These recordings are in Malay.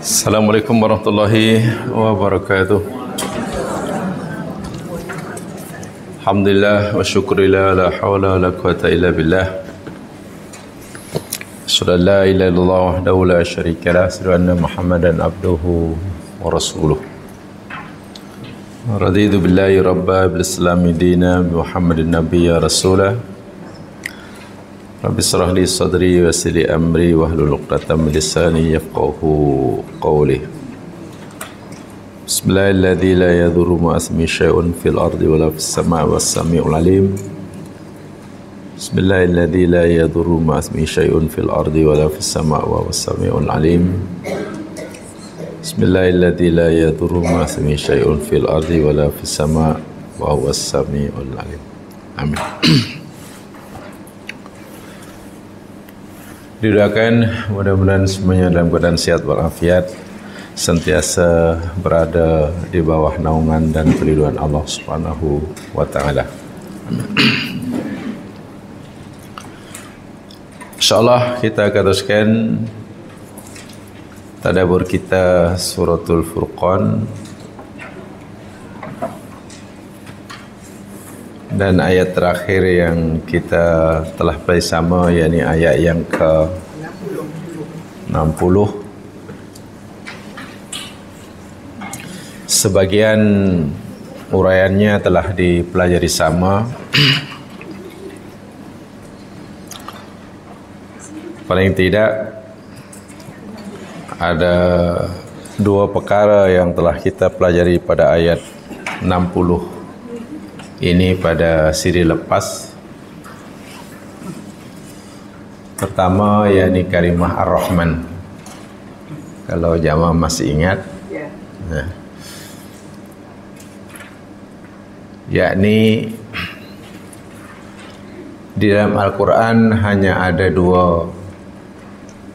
Assalamualaikum warahmatullahi wabarakatuh. Alhamdulillah wa syukurillah, la hawla wa la quwata illa billah. Asyhadu an la ilaha illallah wahdahu la syarika lah, asyhadu anna Muhammadan abduhu wa rasuluh. Raditu billahi rabba, bil islami dina, bi Muhammadin nabiyya rasulah. Rabbi shrah li sadri wa yassir li amri wahlul 'uqdatam min lisani yafqahu qawli. Bismillahilladzi la yadurru ma'a ismihi syai'un fil ardi wa la fis sama'i was sami'ul 'alim. Bismillahilladzi la yadurru ma'a ismihi syai'un fil ardi wa la fis sama'i was sami'ul 'alim. Bismillahilladzi la yadurru ma'a ismihi syai'un fil ardi wa la fis sama'i was sami'ul 'alim. Amin. Didoakan mudah-mudahan semuanya dalam keadaan sehat walafiat, sentiasa berada di bawah naungan dan perlindungan Allah Subhanahu wa taala. Insyaallah kita akan teruskan tadabbur kita suratul Furqan dan ayat terakhir yang kita telah bersama, yakni ayat yang ke-60. Sebagian uraiannya telah dipelajari sama. Paling tidak ada dua perkara yang telah kita pelajari pada ayat 60 ini pada siri lepas. Pertama, yakni kalimah Ar-Rahman. Kalau jamaah masih ingat, nah, yakni di dalam Al-Quran hanya ada dua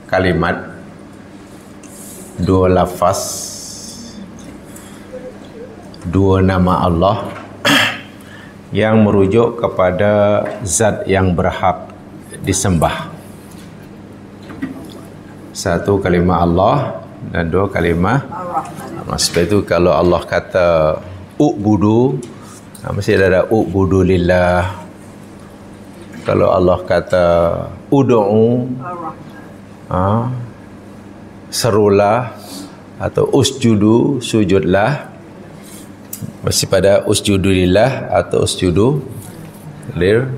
kalimat, dua lafaz, dua nama Allah yang merujuk kepada zat yang berhak disembah. Satu kalimah Allah dan dua kalimah Ar-Rahman. Sebab itu kalau Allah kata u'budu, mesti ada u'budu lillah. Kalau Allah kata ud'u, serulah, atau usjudu, sujudlah, masih pada usjudu lillah atau usjudu lir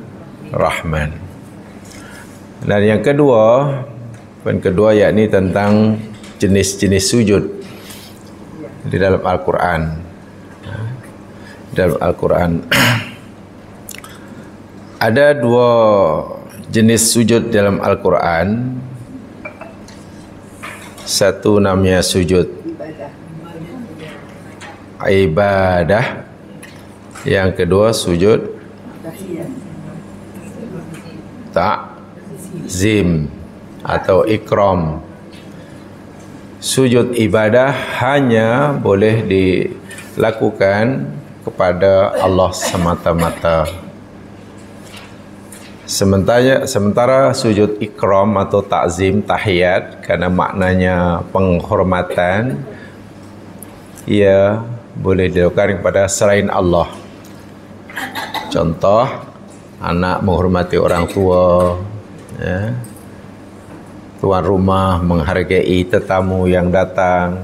Rahman. Dan yang kedua, yakni tentang jenis-jenis sujud di dalam Al-Quran. Dalam Al-Quran ada dua jenis sujud dalam Al-Quran. Satu namanya sujud ibadah, yang kedua sujud ta'zim atau ikram. Sujud ibadah hanya boleh dilakukan kepada Allah semata-mata. Sementara sujud ikram atau ta'zim, tahiyat, karena maknanya penghormatan, ia boleh dilakukan kepada selain Allah. Contoh, anak menghormati orang tua, ya. Tuan rumah menghargai tetamu yang datang.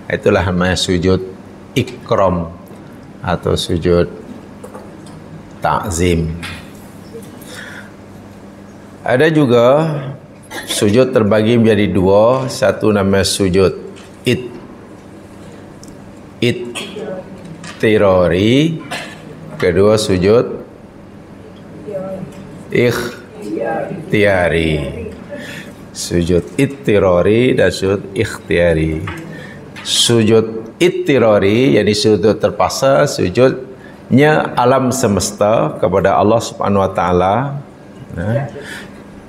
Itulah namanya sujud ikram atau sujud ta'zim. Ada juga sujud terbagi menjadi dua. Satu namanya sujud ittirari, kedua sujud ikhtiyari. Sujud ittirari dan sujud ikhtiyari. Sujud ittirari, yakni sujud terpaksa, sujudnya alam semesta kepada Allah Subhanahu wa taala,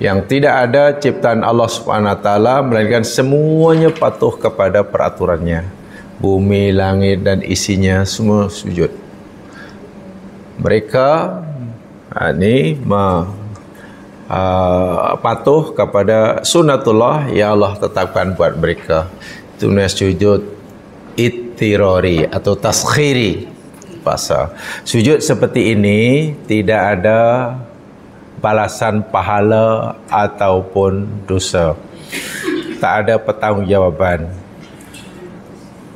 yang tidak ada ciptaan Allah Subhanahu wa taala melainkan semuanya patuh kepada peraturannya. Bumi, langit dan isinya semua sujud. Mereka ini patuh kepada sunnatullah yang Allah tetapkan buat mereka. Itu namanya sujud ittirari atau taskhiri bahasa. Sujud seperti ini tidak ada balasan pahala ataupun dosa. Tak ada pertanggungjawaban.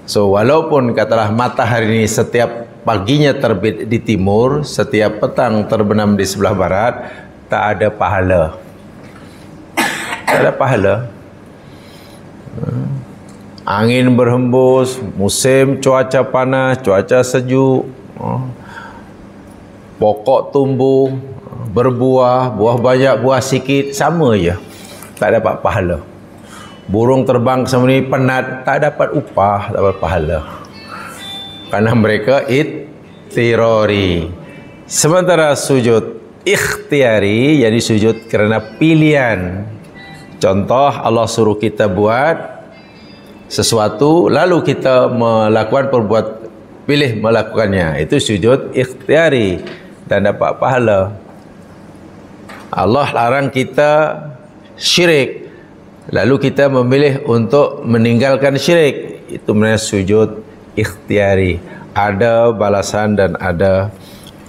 So walaupun katalah matahari ini setiap paginya terbit di timur, setiap petang terbenam di sebelah barat, tak ada pahala. Tak ada pahala. Angin berhembus, musim cuaca panas, cuaca sejuk, pokok tumbuh, berbuah, buah banyak, buah sikit, sama je. Tak dapat pahala. Burung terbang sama ni penat, tak dapat upah, tak dapat pahala. Karena mereka ittirari. Sementara sujud ikhtiari, jadi sujud kerana pilihan. Contoh, Allah suruh kita buat sesuatu, lalu kita melakukan pilih melakukannya. Itu sujud ikhtiari dan dapat pahala. Allah larang kita syirik, lalu kita memilih untuk meninggalkan syirik. Itu namanya sujud ikhtiari. Ada balasan dan ada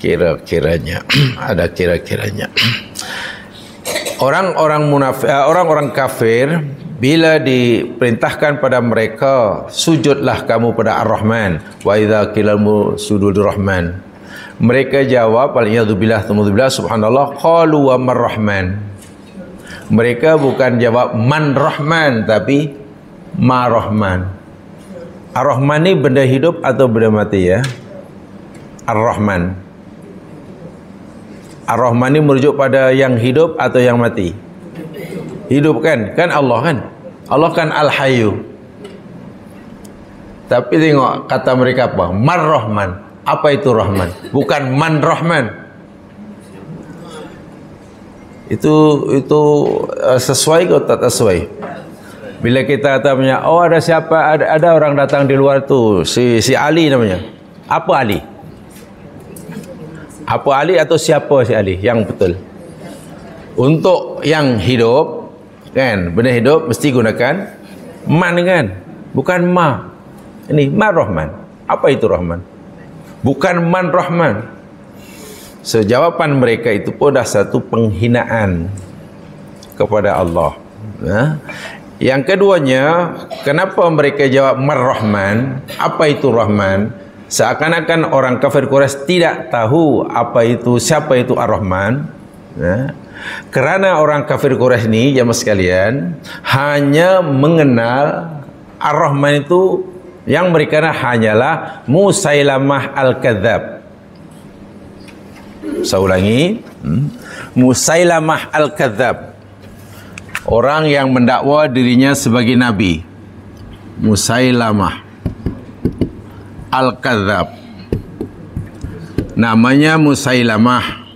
kira-kiranya. Ada kira-kiranya. Orang-orang kafir bila diperintahkan pada mereka, sujudlah kamu pada Ar-Rahman, wa idza qila sujudur Rahman, mereka jawab waliyadzubillah subhanallah, qalu wa marrahman. Mereka bukan jawab man Rahman, tapi ma Rahman. Ar-Rahman ni benda hidup atau benda mati ya? Ar-Rahman. Ar-Rahman ni merujuk pada yang hidup atau yang mati? Hidup kan? Kan Allah kan? Allah kan Al-Hayyu. Tapi tengok kata mereka apa? Mar-Rahman. Apa itu Rahman? Bukan Man Rahman. Itu sesuai atau tak sesuai? Bila kita tanya, oh ada siapa? Ada orang datang di luar tu, si Ali namanya. Apa Ali? Apa Ali atau siapa si Ali? Yang betul. Untuk yang hidup, kan, benda hidup mesti gunakan man kan, bukan ma. Ini ma Rahman. Apa itu Rahman? Bukan man Rahman. So, jawapan mereka itu pun dah satu penghinaan kepada Allah. Yang keduanya, kenapa mereka jawab man Rahman? Apa itu Rahman? Seakan-akan orang kafir Quraisy tidak tahu siapa itu Ar-Rahman. Kerana orang kafir Quraisy ni, jamaah sekalian, hanya mengenal Ar-Rahman itu, yang mereka hanyalah Musailamah Al-Kadzab. Saya ulangi, Musailamah Al-Kadzab, orang yang mendakwa dirinya sebagai nabi. Musailamah Al-Kadzab, namanya Musailamah.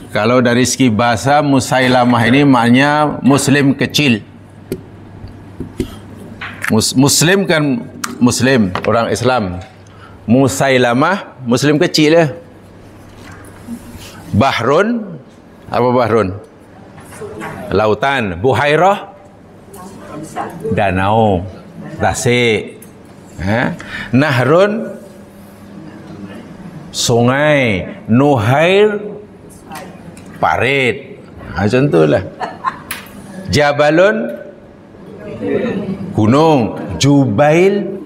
Kalau dari segi bahasa, Musailamah ini maknanya Muslim kecil. Muslim kan Muslim, orang Islam. Musailamah, Muslim kecil lah. Bahrun, apa Bahrun? Lautan. Buhairah, danau, tasik. Nahrun, sungai. Nuhair, parit. Macam itulah. Jabalun, gunung. Jubail,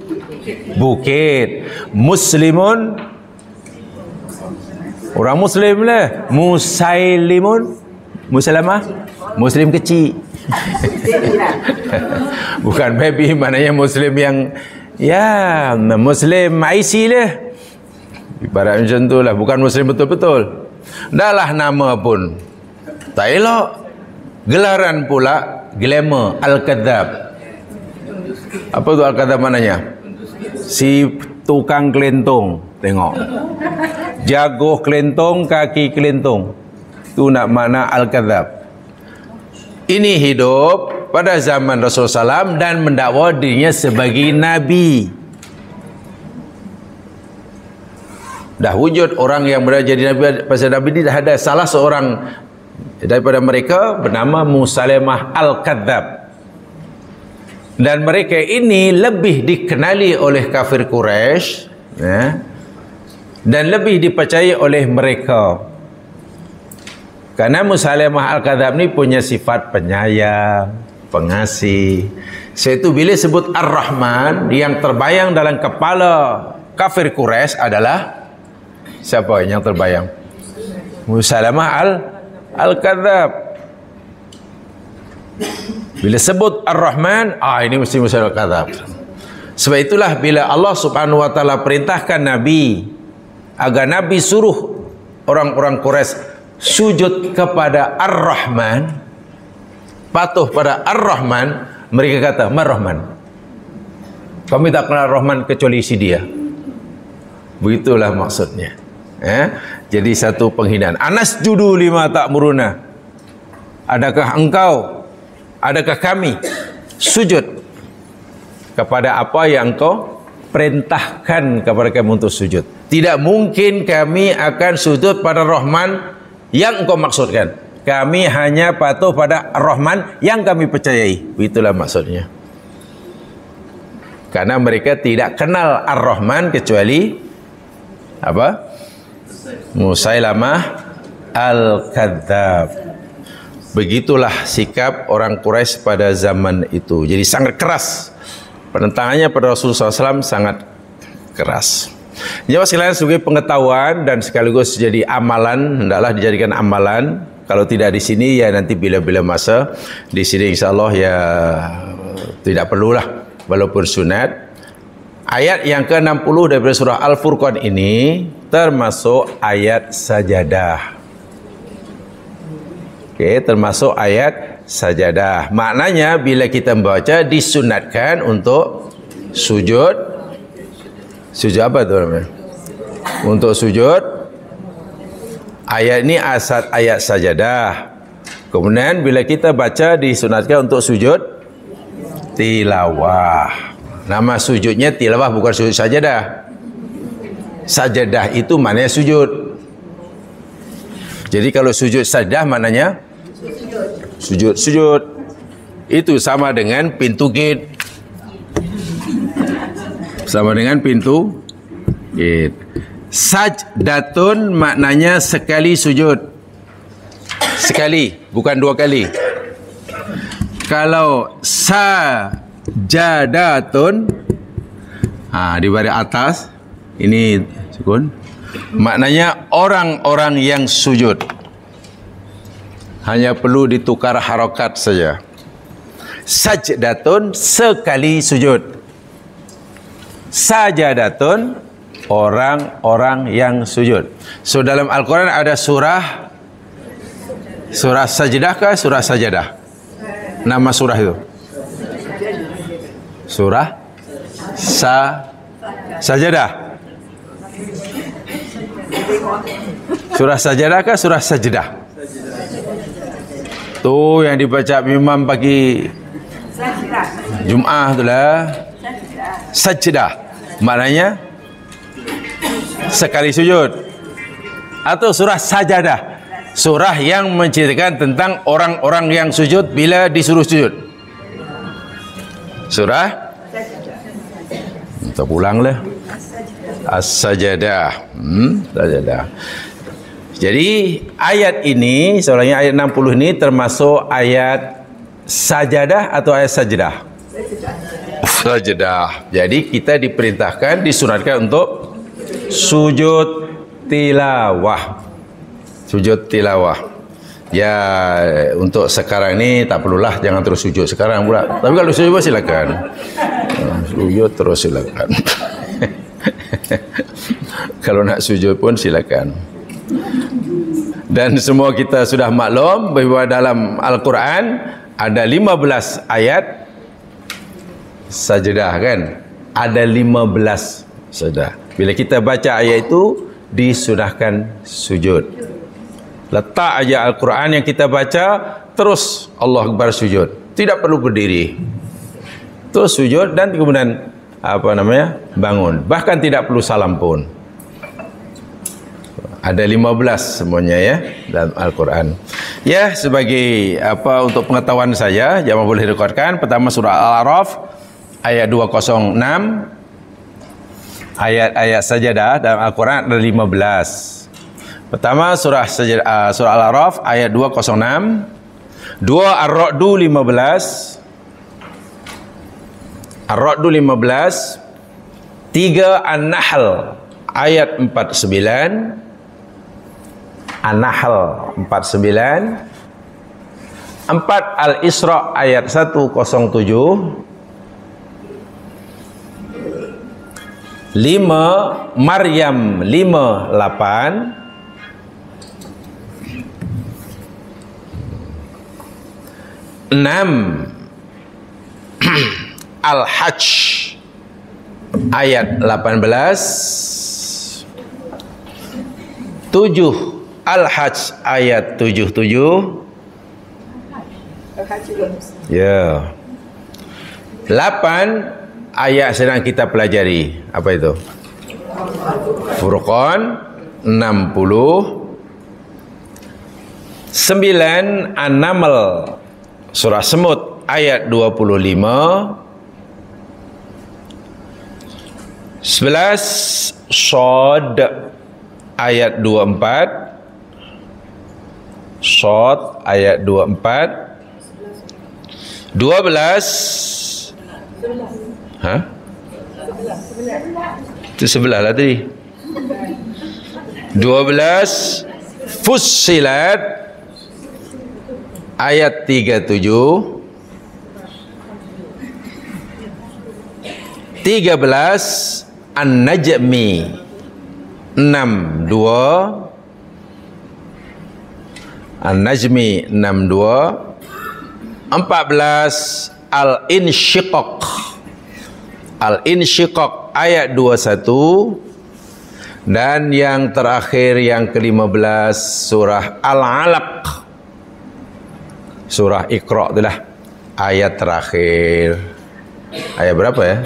bukit. Muslimun, orang Muslim lah. Musailimun, Musailamah, Muslim kecil. Bukan baby, maknanya Muslim yang Muslim IC lah. Ibarat macam tu lah. Bukan Muslim betul-betul. Dah lah nama pun tak elok. Gelaran pula glamour, Al-Kadzab. Apa tu Al-Kadzab maknanya? Si tukang kelentong. Tengok, jago kelentong, kaki kelentong. Itu nak makna Al-Kadzab. Ini hidup pada zaman Rasulullah SAW dan mendakwa dirinya sebagai Nabi. Dah wujud orang yang berada jadi Nabi. Pasal Nabi ini dah ada. Salah seorang daripada mereka bernama Musailamah Al-Kadzab. Dan mereka ini lebih dikenali oleh kafir Quraisy, ya, dan lebih dipercayai oleh mereka. Karena Musailamah Al-Kadzab ni punya sifat penyayang, pengasih. Sebab itu bila sebut Ar-Rahman, yang terbayang dalam kepala kafir Quraisy adalah siapa yang terbayang? Musailamah Al-Kadzab. Bila sebut Ar-Rahman, ini mesti Musailamah Al-Kadzab. Sebab itulah bila Allah Subhanahu wa taala perintahkan Nabi agar Nabi suruh orang-orang Quraisy sujud kepada Ar-Rahman, patuh pada Ar-Rahman, mereka kata, "Mar-Rahman. Kami tak kenal Rahman kecuali si dia." Begitulah maksudnya. Jadi satu penghinaan. Anasjudu lima ta'muruna. Adakah kami sujud kepada apa yang engkau perintahkan kepada kami untuk sujud? Tidak mungkin kami akan sujud pada Rahman yang engkau maksudkan. Kami hanya patuh pada Ar-Rahman yang kami percayai. Itulah maksudnya. Karena mereka tidak kenal Ar-Rahman kecuali apa? Musailamah Al-Kadzab. Begitulah sikap orang Quraisy pada zaman itu. Jadi sangat keras. Penentangannya pada Rasulullah SAW sangat keras. Jemaah sekalian, sebagai pengetahuan dan sekaligus jadi amalan, hendaklah dijadikan amalan. Kalau tidak di sini, ya nanti bila-bila masa. Di sini insya-Allah ya tidak perlulah, walaupun sunat. Ayat yang ke-60 daripada surah Al-Furqan ini termasuk ayat sajadah. Termasuk ayat sajadah. Maknanya bila kita membaca disunatkan untuk sujud. Sujud apa tu namanya? Untuk sujud. Ayat ini asal ayat sajadah. Kemudian bila kita baca disunatkan untuk sujud tilawah. Nama sujudnya tilawah, bukan sujud sajadah. Sajadah itu maknanya sujud. Jadi kalau sujud sajadah maknanya sujud. Itu sama dengan pintu gate. Sama dengan pintu gate. Sajdatun maknanya sekali sujud. Sekali, bukan dua kali. Kalau sajadatun, di baris atas ini sukun, maknanya orang-orang yang sujud. Hanya perlu ditukar harokat saja. Sajdatun sekali sujud. Sajadatun orang-orang yang sujud. So dalam Al-Quran ada surah Sajdah kah? Surah Sajadah. Nama surah itu surah Sajadah. Surah Sajadah kah? Surah Sajdah. Tu yang dibaca imam pagi Jumaah itulah Sajdah. Maknanya sekali sujud. Atau surah Sajadah, surah yang menceritakan tentang orang-orang yang sujud bila disuruh sujud. Surah kita pulanglah As-Sajadah. Sajadah. Jadi ayat ini, soalnya ayat 60 ini termasuk ayat sajadah atau ayat sajdah? Sajadah. Jadi kita diperintahkan, disunatkan untuk sujud tilawah. Sujud tilawah. Ya, untuk sekarang ini tak perlulah, jangan terus sujud sekarang pula. Tapi kalau sujud silakan. Sujud terus silakan. Kalau nak sujud pun silakan. Dan semua kita sudah maklum bahawa dalam Al-Quran ada 15 ayat sajdah, kan? Ada 15 sajdah. Bila kita baca ayat itu, disunahkan sujud. Letak aja Al-Quran yang kita baca, terus Allah Akbar sujud. Tidak perlu berdiri. Terus sujud dan kemudian bangun. Bahkan tidak perlu salam pun. Ada 15 semuanya ya dalam Al-Quran. Ya, sebagai apa untuk pengetahuan saya, jamaah boleh rekodkan. Pertama surah Al-A'raf ayat 206. Ayat-ayat sajadah dalam Al-Quran ada 15. Pertama surah Al-A'raf ayat 206. 2 Ar-Ra'du 15. Ar-Ra'du 15. 3 An-Nahl ayat 49. An-Nahl 49. 4 Al-Isra ayat 107. 5 Maryam 58. 6 Al-Hajj ayat 18. 7 Al-Hajj ayat 77. Ya. 8 ayat sedang kita pelajari. Apa itu? Furqan 60. 9 An-Naml surah Semut ayat 25. 11 Shad ayat 24. Shad ayat 24. 12 Hah? Itu 11 lah tadi. 12 Fussilat ayat 37. 13 An-Najmi 62. An-Najmi 62. 14 Al-Insyiqaq. Al-Insyiqaq ayat 21. Dan yang terakhir yang ke-15 surah Al-Alaq. Surah Iqra itulah ayat terakhir. Ayat berapa ya?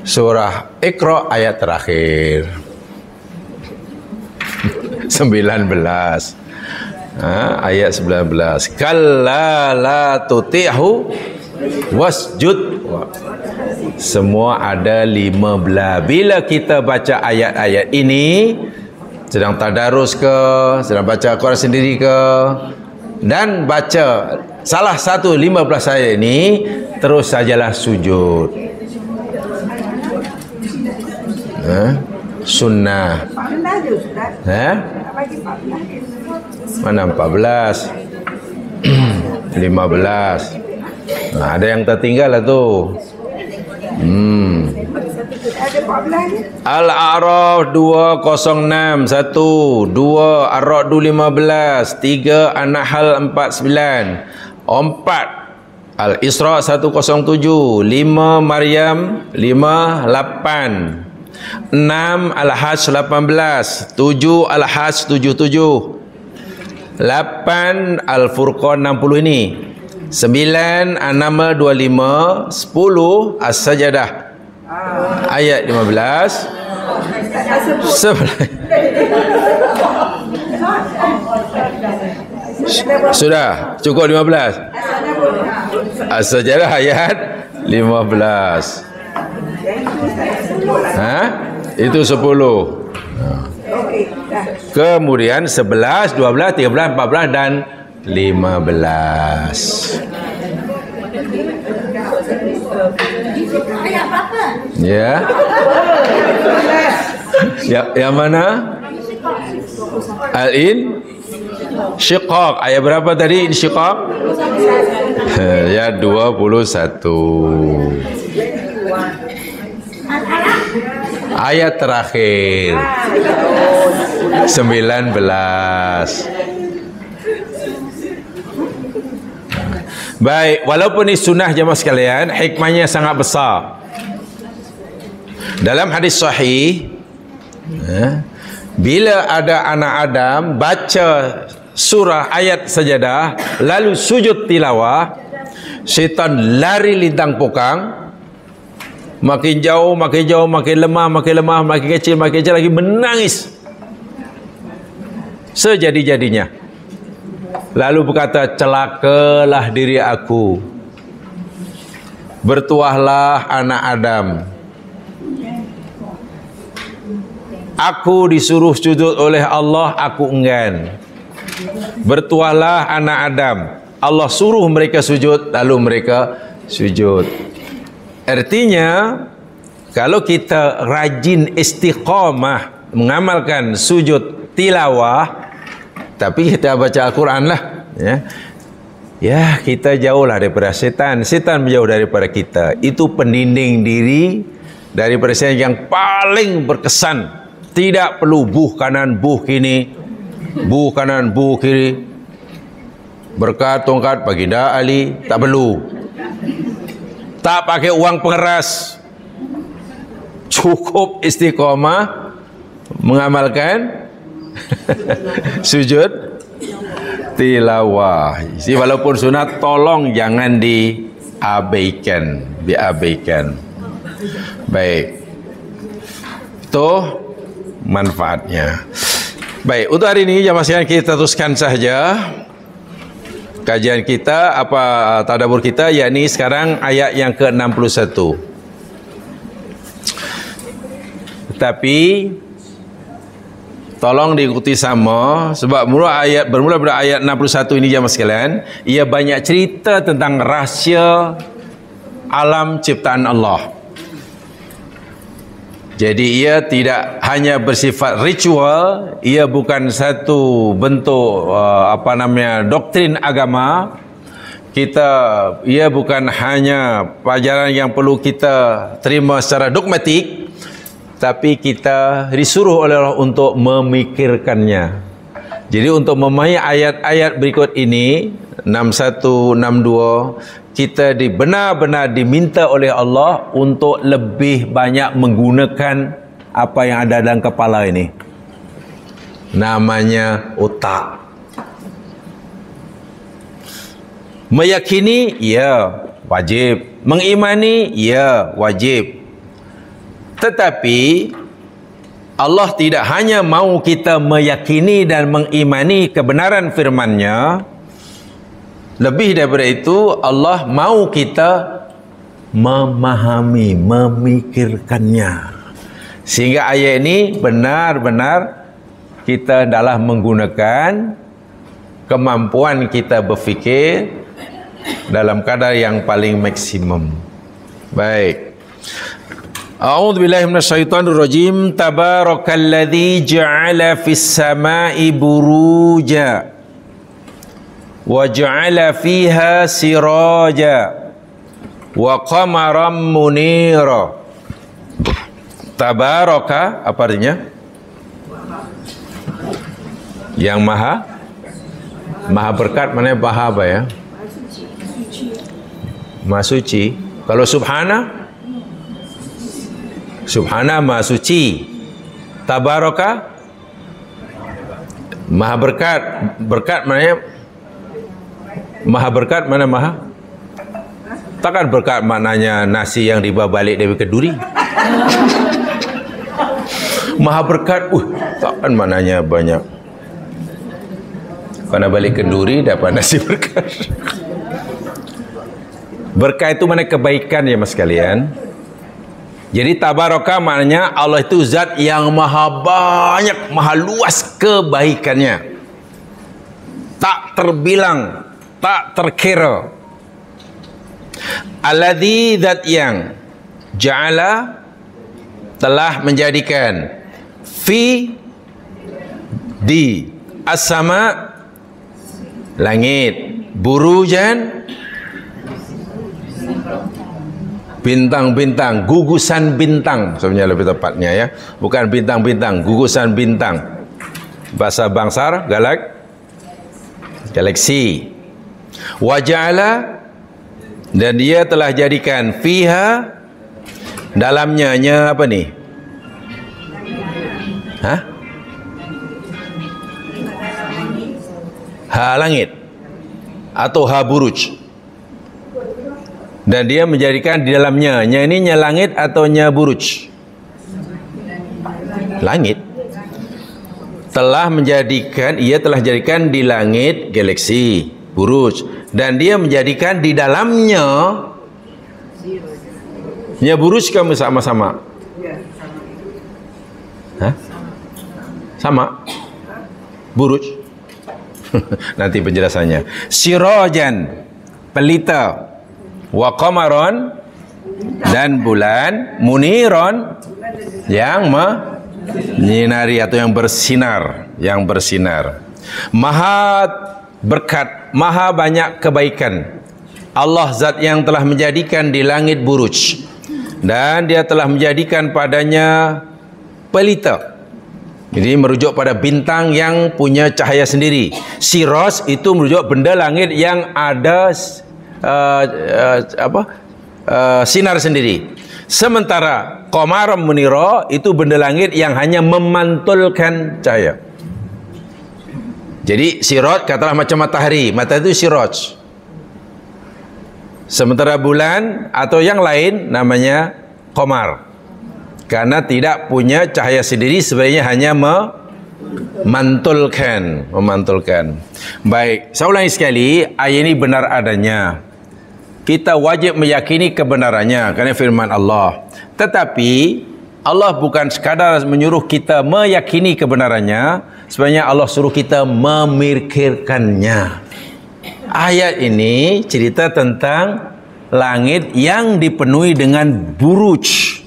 Surah Iqra ayat terakhir. 19. Ayat 19. Kalla la tuti'hu wasjud. Semua ada 15. Bila kita baca ayat-ayat ini, sedang tadarus ke, sedang baca Quran sendiri ke, dan baca salah satu 15 ayat ini, terus sajalah sujud. Sunnah. Mana 14? 15. Nah, ada yang tertinggal lah tu. Al-A'raf 206 1, 2 Ar-Ra'du 15, 3 An-Nahl 49, 4 Al-Isra 107, 5 Maryam 58, 6 Al-Hajj 18, 7 Al-Hajj 77, 8 Al-Furqan 60 ini, 9 An-Naml 25, 10 As-Sajadah ayat 15. Sudah cukup 15. As-Sajadah ayat 15. Itu 10. Kemudian 11, 12, 13, 14 dan 15. Ya. Yang mana? Al-Insyiqaq. Ayat berapa tadi Insyiqaq? Ya 21. Ayat terakhir 19. Baik, walaupun ini sunnah jemaah sekalian, hikmahnya sangat besar. Dalam hadis sahih, bila ada anak Adam baca surah ayat sajadah lalu sujud tilawah, syaitan lari lintang pokang, makin jauh, makin lemah, makin kecil lagi menangis. sejadi-jadinya. Lalu berkata, celakalah diri aku, bertuahlah anak Adam. Aku disuruh sujud oleh Allah, aku enggan. Bertuahlah anak Adam. Allah suruh mereka sujud, lalu mereka sujud. Artinya, kalau kita rajin istiqamah mengamalkan sujud tilawah, tapi kita baca Al-Quran lah, ya kita jauhlah daripada setan. Setan menjauh daripada kita. Itu pendinding diri daripada setan yang paling berkesan. Tidak perlu buh kanan, buh kini, buh kanan, buh kiri, berkat tongkat baginda Ali, tak perlu. Tak pakai uang pengeras, cukup istiqamah mengamalkan sujud tilawah. Jadi walaupun sunat, tolong jangan diabaikan. Baik, itu manfaatnya. Baik, untuk hari ini jamaah sekalian kita teruskan saja kajian kita, tadabbur kita, yakni sekarang ayat yang ke-61. Tetapi tolong diikuti sama, sebab bermula pada ayat 61 ini jamaah sekalian, ia banyak cerita tentang rahsia alam ciptaan Allah. Jadi ia tidak hanya bersifat ritual, ia bukan satu bentuk doktrin agama. Ia bukan hanya pelajaran yang perlu kita terima secara dogmatik, tapi kita disuruh oleh Allah untuk memikirkannya. Jadi untuk memahami ayat-ayat berikut ini 61, 62, kita benar-benar diminta oleh Allah untuk lebih banyak menggunakan apa yang ada dalam kepala ini. Namanya otak. Meyakini, ya, wajib. Mengimani, ya, wajib. Tetapi Allah tidak hanya mahu kita meyakini dan mengimani kebenaran firman-Nya. Lebih daripada itu, Allah mahu kita memahami, memikirkannya. Sehingga ayat ini benar-benar kita adalah menggunakan kemampuan kita berfikir dalam kadar yang paling maksimum. Baik. A'udzu billahi minasyaitonir rajim. Tabarakalladzi ja'ala fis sama'i buruja wa ja'ala fiha siraja wa qamaran munira. Tabaraka apa artinya? Yang maha berkat, mana maha apa ya? Maha suci. Kalau subhana maha suci. Tabaraka maha berkat. Berkat maknanya maha berkat, mana maha? Takkan berkat maknanya nasi yang dibawa balik dari Keduri. Maha berkat, takkan maknanya banyak. Karena balik Keduri dapat nasi berkat. Berkah itu mana kebaikan ya mas sekalian. Jadi tabaraka maknanya Allah itu zat yang maha banyak, maha luas kebaikannya. Tak terbilang, tak terkira. Alladzi, zat yang ja'ala, telah menjadikan, fi, di, as-sama, langit, burujan, bintang-bintang, gugusan bintang sebenarnya lebih tepatnya ya, bukan bintang-bintang, gugusan bintang. Bahasa bangsar, galaksi. Waja'ala, dan dia telah jadikan, fiha, dalamnya apa nih? Ha langit atau ha buruj. Dan dia menjadikan di dalamnya, ini nya langit atau nya buruj? Langit. telah menjadikan di langit galaksi, buruj, dan dia menjadikan di dalamnya buruj kamu sama-sama. Hah? Sama? Buruj? Nanti penjelasannya. Sirajan, pelita, wa qamaron, dan bulan, muniron, yang menyinari atau yang bersinar. Maha berkat, maha banyak kebaikan. Allah zat yang telah menjadikan di langit buruj, dan dia telah menjadikan padanya pelita. Jadi merujuk pada bintang yang punya cahaya sendiri. Siraj itu merujuk benda langit yang ada sinar sendiri. Sementara qamar munira itu benda langit yang hanya memantulkan cahaya. Jadi siraj katalah macam matahari, matahari itu siraj. Sementara bulan atau yang lain namanya qamar. Karena tidak punya cahaya sendiri, sebenarnya hanya memantulkan. Baik, saya ulangi sekali, ayat ini benar adanya. Kita wajib meyakini kebenarannya kerana firman Allah. Tetapi Allah bukan sekadar menyuruh kita meyakini kebenarannya, sebenarnya Allah suruh kita memikirkannya. Ayat ini cerita tentang langit yang dipenuhi dengan buruj,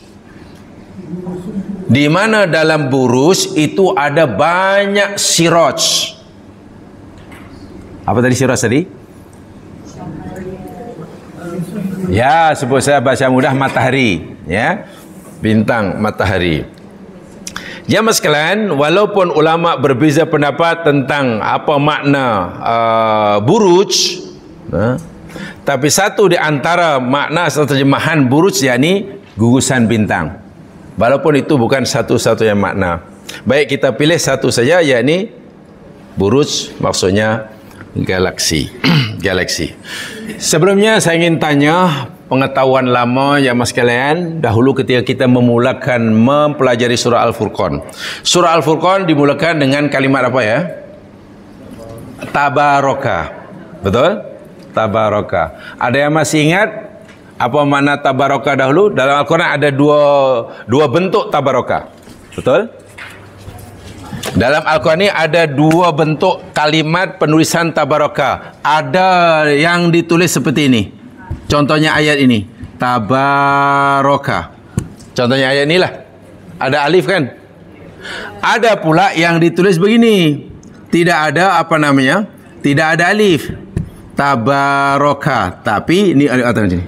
di mana dalam buruj itu ada banyak siraj. Apa tadi siraj tadi? Ya, sebut saya bahasa mudah, matahari, ya, bintang matahari. Jamaah sekalian, walaupun ulama berbeza pendapat tentang apa makna buruj, tapi satu di antara makna atau terjemahan buruj yakni gugusan bintang. Walaupun itu bukan satu-satunya makna. Baik, kita pilih satu saja, yakni buruj, maksudnya galaksi. Galaksi. Sebelumnya saya ingin tanya pengetahuan lama jamaah sekalian, dahulu ketika kita memulakan mempelajari surah Al-Furqan. Surah Al-Furqan dimulakan dengan kalimat apa ya? Tabaraka. Betul? Tabaraka. Ada yang masih ingat apa makna tabaraka dahulu? Dalam Al-Quran ada dua bentuk tabaraka. Betul? Dalam Al-Quran ini ada dua bentuk kalimat penulisan tabaraka. Ada yang ditulis seperti ini. Contohnya ayat ini. Tabaraka. Contohnya ayat inilah. Ada alif kan? Ada pula yang ditulis begini. Tidak ada apa namanya? Tidak ada alif. Tabaraka. Tapi ini ada kata macam ni.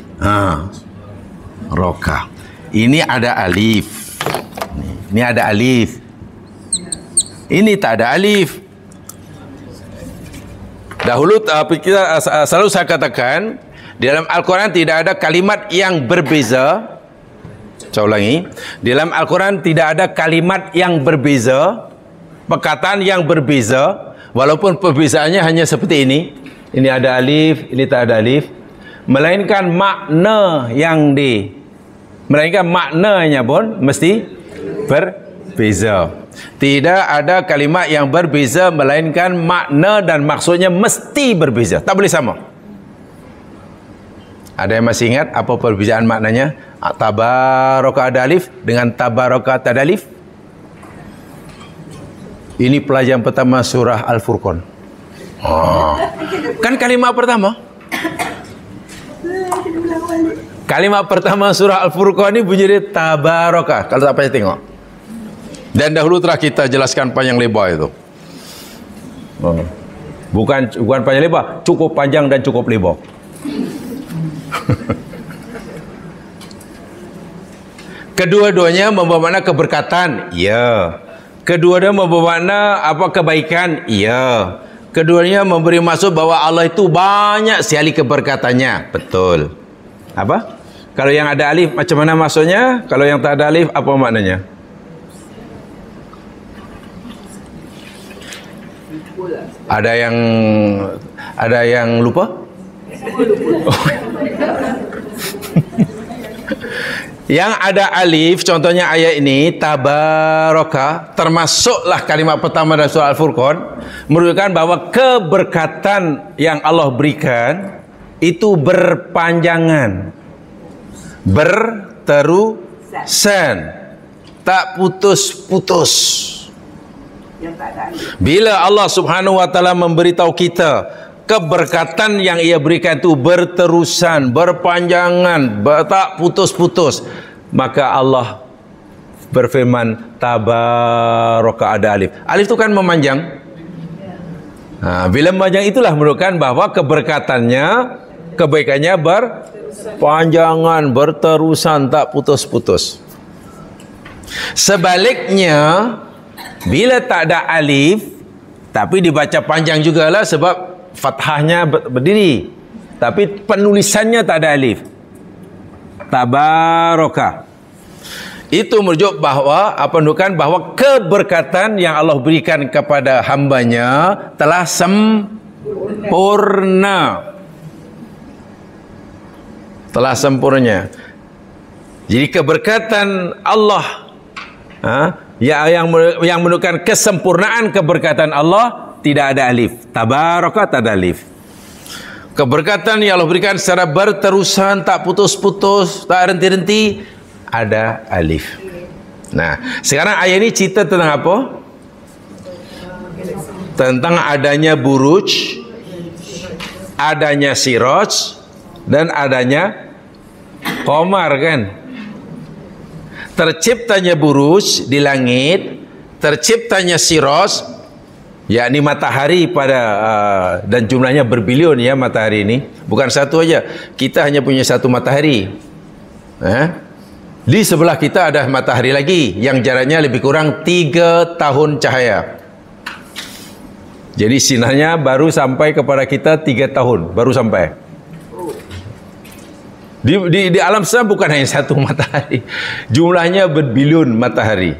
Roka. Ini ada alif. Ini ada alif. Ini tak ada alif. Dahulu kita selalu saya katakan, di dalam Al-Quran tidak ada kalimat yang berbeza. Saya ulangi, di dalam Al-Quran tidak ada kalimat yang berbeza, perkataan yang berbeza, walaupun perbezaannya hanya seperti ini. Ini ada alif, ini tak ada alif. Melainkan maknanya pun mesti berbeza. Tidak ada kalimat yang berbeza, melainkan makna dan maksudnya mesti berbeza. Tak boleh sama. Ada yang masih ingat apa perbezaan maknanya? Tabaraka ada alif dengan tabaraka tak ada alif. Ini pelajaran pertama surah Al-Furqan. Kan kalimat pertama. Kalimat pertama surah Al-Furqan ini bunyi tabaraka. Kalau tak payah tengok. Dan dahulu telah kita jelaskan panjang lebar itu. Bukan panjang lebar, cukup panjang dan cukup lebar. Kedua-duanya membawa makna keberkatan, ya. Kedua-duanya membawa makna apa kebaikan, ya. Keduanya memberi maksud bahwa Allah itu banyak sekali keberkatannya, betul. Apa? Kalau yang ada alif macam mana maksudnya? Kalau yang tak ada alif apa maknanya? Ada yang lupa? Yang ada alif, contohnya ayat ini, tabaraka, termasuklah kalimat pertama dari surah Al-Furqan, menunjukkan bahwa keberkatan yang Allah berikan itu berpanjangan, berterusan, tak putus-putus. Bila Allah Subhanahu wa taala memberitahu kita keberkatan yang ia berikan itu berterusan, berpanjangan, tak putus-putus, maka Allah berfirman tabaraka, ada alif. Alif itu kan memanjang. Bila memanjang itulah menunjukkan bahwa keberkatannya, kebaikannya berpanjangan, berterusan, tak putus-putus. Sebaliknya, bila tak ada alif tapi dibaca panjang jugalah sebab fathahnya berdiri, tapi penulisannya tak ada alif, tabaraka, itu merujuk bahwa menunjukkan bahwa keberkatan yang Allah berikan kepada hambanya telah sempurna, telah sempurna. Jadi keberkatan Allah yang menunjukkan kesempurnaan keberkatan Allah tidak ada alif. Tabaraka tak ada alif. Keberkatan yang Allah berikan secara berterusan, tak putus-putus, tak henti-henti, ada alif. Nah, sekarang ayat ini cerita tentang apa? Tentang adanya buruj, adanya siraj, dan adanya qamar, kan? Terciptanya buruj di langit, terciptanya siraj, yakni matahari pada dan jumlahnya berbilion ya matahari ini. Bukan satu aja. Kita hanya punya satu matahari. Di sebelah kita ada matahari lagi yang jaraknya lebih kurang 3 tahun cahaya. Jadi sinarnya baru sampai kepada kita 3 tahun, baru sampai. Di alam semesta bukan hanya satu matahari, jumlahnya berbilion matahari.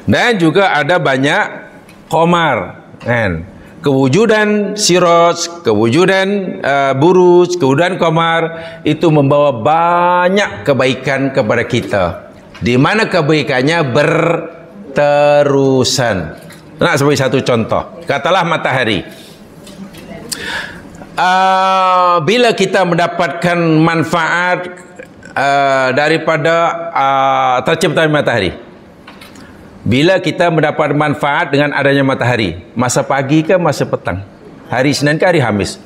Dan juga ada banyak qamar, kan? Kewujudan siraj, kewujudan buruj, kewujudan qamar itu membawa banyak kebaikan kepada kita, di mana kebaikannya berterusan. Nak sebagai satu contoh, katalah matahari. Bila kita mendapatkan manfaat daripada terciptanya matahari, bila kita mendapat manfaat dengan adanya matahari, masa pagi ke masa petang, hari Senin ke hari Khamis,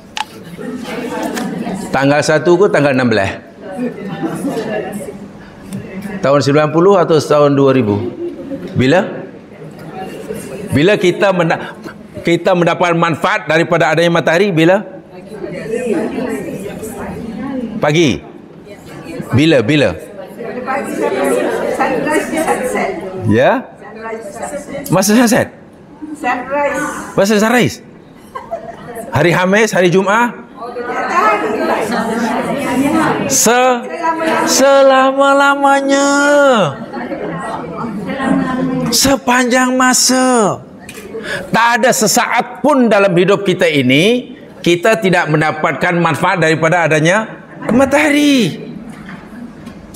tanggal 1 ke tanggal 16, tahun 90 atau tahun 2000? Bila kita mendapat manfaat daripada adanya matahari, bila? Pagi. Bila? Ya? Masa sunset? Masa sunrise? Hari Khamis, hari Jumaat? Selama-lamanya. Sepanjang masa. Tak ada sesaat pun dalam hidup kita ini kita tidak mendapatkan manfaat daripada adanya matahari.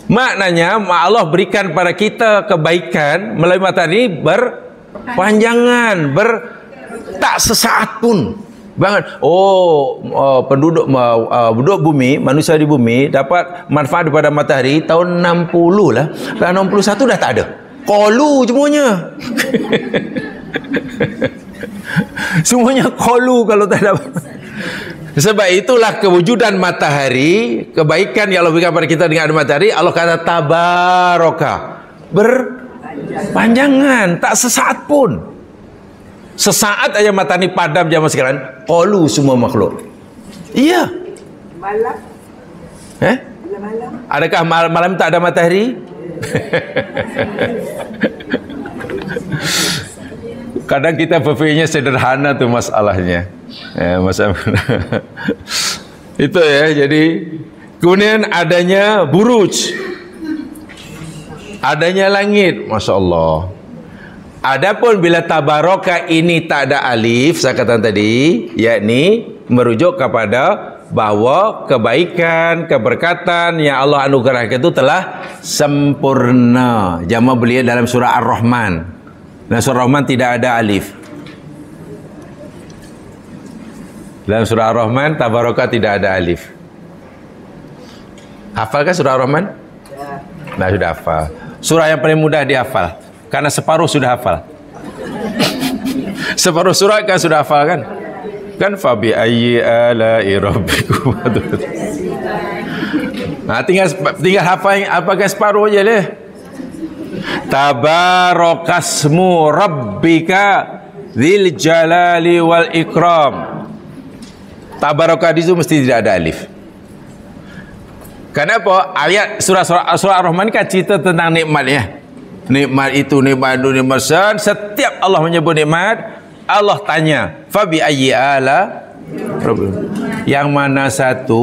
Maknanya Allah berikan pada kita kebaikan melalui matahari berpanjangan, tak sesaat pun. Penduduk bumi, manusia di bumi dapat manfaat daripada matahari tahun 60 lah. Tahun 61 dah tak ada. Kolu semuanya. Semuanya kolu kalau tak ada. Sebab itulah kewujudan matahari, kebaikan yang Allah berikan kepada kita dengan ada matahari, Allah kata tabaraka, berpanjangan, tak sesaat pun. Sesaat aja matahari padam zaman sekarang, qalu semua makhluk. Iya. Malam. Malam. Adakah malam tak ada matahari? Kadang kita berfikirnya sederhana tu masalahnya. Itu ya. Jadi kemudian adanya buruj, adanya langit, Masya Allah. Adapun bila tabaraka ini tak ada alif, saya katakan tadi, yakni merujuk kepada bahawa kebaikan, keberkatan yang Allah anugerahkan itu telah sempurna. Jama beliau dalam surah Ar-Rahman. Dalam surah Ar-Rahman tidak ada alif. Dalam surah Ar-Rahman tabaraka tidak ada alif. Hafalkah surah Ar-Rahman? Nah, sudah hafal. Surah yang paling mudah dihafal karena separuh sudah hafal. Separuh surah kan sudah hafal kan? Kan fabi ayyi ala'i rabbikum. Nah, tinggal hafal apakah separuh aja deh. Tabarakasmu rabbika dzil jalali wal ikram. Tabaraka di situ mesti tidak ada alif. Kenapa? Ayat surah Ar-Rahman kan cerita tentang nikmat ya. Nikmat itu, nikmat dunia, nikmat setiap Allah menyebut nikmat, Allah tanya, fabi ayyi ala yang mana satu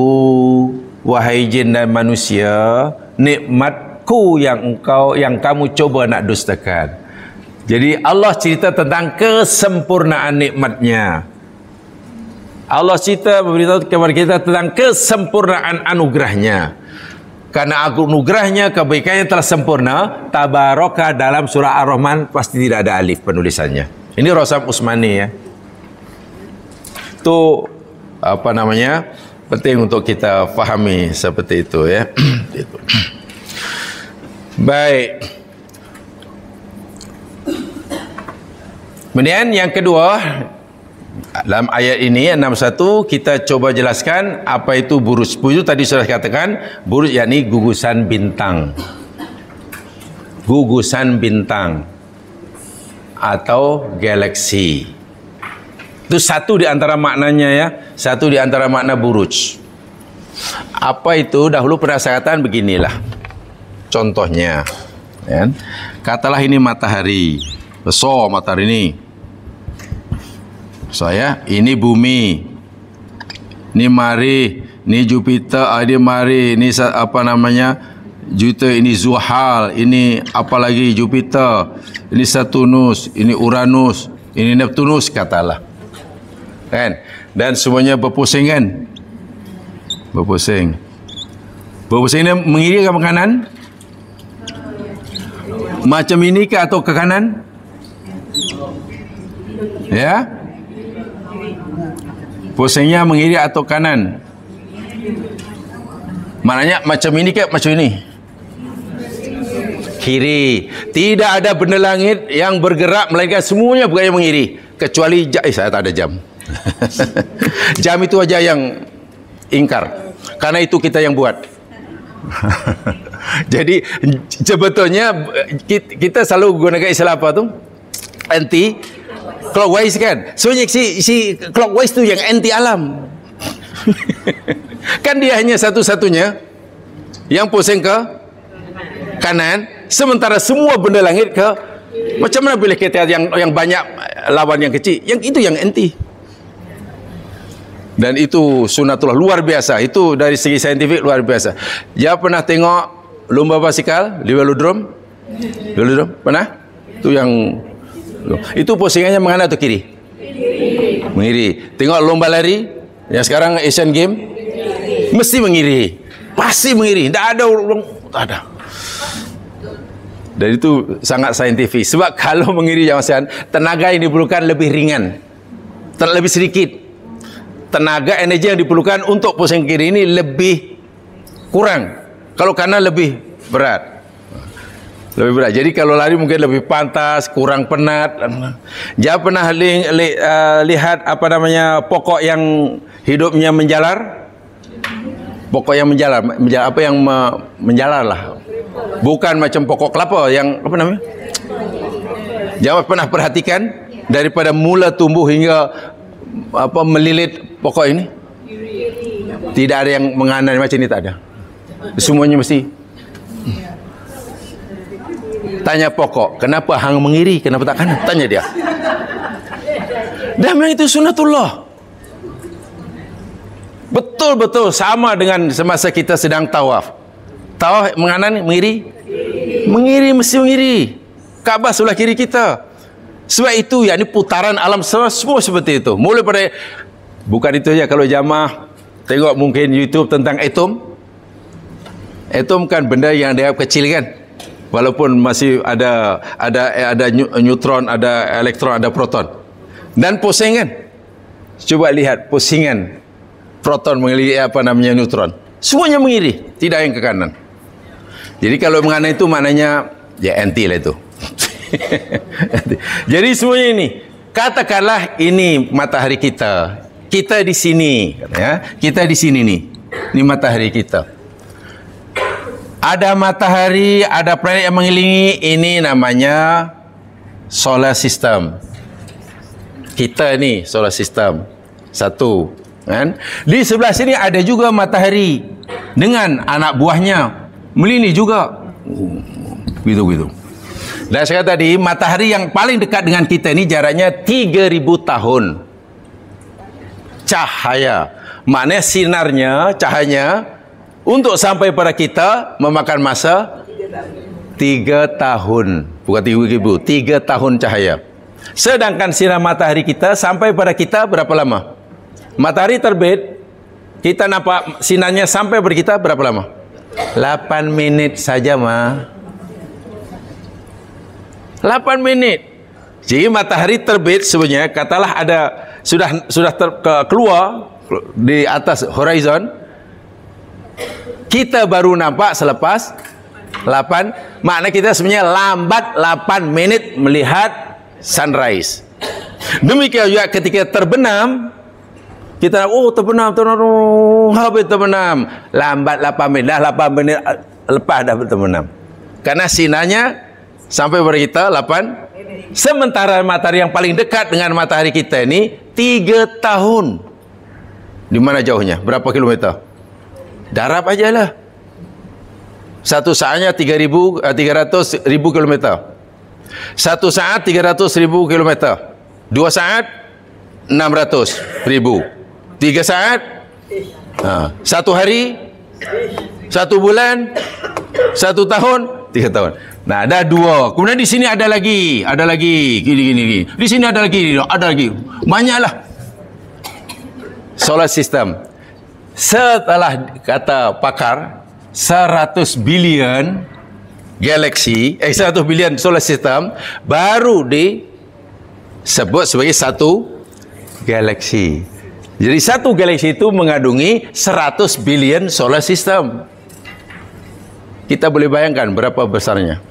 wahai jin dan manusia nikmatku yang kamu coba nak dustakan. Jadi Allah cerita tentang kesempurnaan nikmatnya. Allah cerita memberitahu kepada kita tentang kesempurnaan anugerahnya. Karena anugerahnya, kebaikannya telah sempurna. Tabaraka dalam surah Ar-Rahman pasti tidak ada alif penulisannya. Ini Rosam Usmani ya. Itu apa namanya? Penting untuk kita fahami seperti itu ya. Baik. Kemudian yang kedua, dalam ayat ini 61 kita coba jelaskan apa itu buruj. Buruj tadi sudah katakan, buruj yakni gugusan bintang. Gugusan bintang atau galaksi. Itu satu di antara maknanya ya, satu di antara makna buruj. Apa itu? Dahulu pernah saya katakan beginilah. Contohnya, ya. Katalah ini matahari. Besar matahari ini. Saya ini bumi, ini Mari, ini Jupiter, ini Mari, ini apa namanya Jupiter, ini Zuhal, ini apa lagi Jupiter, ini Saturnus, ini Uranus, ini Neptunus katalah, kan? Dan semuanya berpusing kan? Berpusing. Berpusingnya mengiri ke kanan? Macam ini ke atau ke kanan? Ya? Pusingnya mengiri atau kanan? Maknanya macam ini ke macam ini? Kiri. Tidak ada benda langit yang bergerak melainkan semuanya bergaya mengiri. Kecuali saya tak ada jam. Jam itu aja yang ingkar. Karena itu kita yang buat. Jadi sebetulnya kita selalu gunakan istilah apa tu? Anti clockwise kan. Sebenarnya si clockwise tu yang anti alam. Kan dia hanya satu-satunya yang pusing ke kanan, sementara semua benda langit ke macam mana boleh kita yang banyak lawan yang kecil. Yang itu yang anti. Dan itu sunatullah luar biasa. Itu dari segi saintifik luar biasa. Dia pernah tengok lomba basikal di velodrome? Velodrome pernah? Itu yang itu pusingannya menganak atau kiri? Mengiri. Tengok lomba lari yang sekarang Asian Game, mesti mengiri. Pasti mengiri. Tak ada orang, tak ada. Dan itu sangat saintifik. Sebab kalau mengiri jamaah tenaga yang diperlukan lebih ringan, lebih sedikit. Tenaga energi yang diperlukan untuk pusing kiri ini lebih kurang. Kalau kanan lebih berat. Lebih berat. Jadi kalau lari mungkin lebih pantas, kurang penat. Jangan pernah lihat apa namanya pokok yang hidupnya menjalar. Pokok yang menjalar, apa yang menjalar lah. Bukan macam pokok kelapa yang apa namanya? Jangan pernah perhatikan daripada mula tumbuh hingga apa melilit pokok ini. Tidak ada yang menganan macam ini, tak ada. Semuanya mesti. Tanya pokok, kenapa hang mengiri, kenapa tak kanan? Tanya dia. Dan memang itu sunatullah. Betul-betul sama dengan semasa kita sedang tawaf. Tawaf menganan, mengiri? Mengiri, mesti mengiri. Kaabah sebelah kiri kita. Sebab itu, yakni putaran alam semua seperti itu. Mulai pada, bukan itu saja, kalau jamaah Tengok mungkin YouTube tentang atom. Atom kan benda yang dia kecil kan. Walaupun masih ada neutron, ada elektron, ada proton. Dan pusingan. Coba lihat pusingan proton mengelilingi neutron. Semuanya mengiri, tidak yang ke kanan. Jadi kalau mengenai itu maknanya ya anti lah itu. Jadi semuanya ini, katakanlah ini matahari kita. Kita di sini, ya. Kita di sini nih. Ini matahari kita. Ada matahari, ada planet yang mengelilingi, ini namanya solar system. Kita ni solar system. Satu, kan? Di sebelah sini ada juga matahari dengan anak buahnya melini juga. Gitu-gitu. Dan saya tadi matahari yang paling dekat dengan kita ini jaraknya 3000 tahun. Cahaya. Maknanya sinarnya, cahayanya untuk sampai pada kita memakan masa 3 tahun. Bukan 3000, 3 tahun cahaya. Sedangkan sinar matahari kita sampai pada kita berapa lama? Matahari terbit, kita nampak sinarnya sampai pada kita berapa lama? 8 menit saja, mah. 8 menit. Jadi matahari terbit sebenarnya katalah ada sudah keluar di atas horizon. Kita baru nampak selepas 8. Makna kita sebenarnya lambat 8 menit melihat sunrise. Demikian juga ketika terbenam, kita habis terbenam, lambat 8 menit, dah 8 menit lepas dah terbenam. Karena sinarnya sampai pada kita 8. Sementara matahari yang paling dekat dengan matahari kita ini 3 tahun. Di mana jauhnya? Berapa kilometer? Darab aja lah. Satu saatnya 300.000 kilometer. Satu saat 300.000 kilometer. 2 saat 600.000. 3 saat 1 hari, 1 bulan, 1 tahun, 3 tahun. Nah, ada 2. Kemudian di sini ada lagi, gini. Di sini ada lagi. Banyaklah. Solar system. Setelah kata pakar 100 bilion galaksi, 100 bilion solar system baru disebut sebagai satu galaksi. Jadi satu galaksi itu mengandungi 100 bilion solar system. Kita boleh bayangkan berapa besarnya.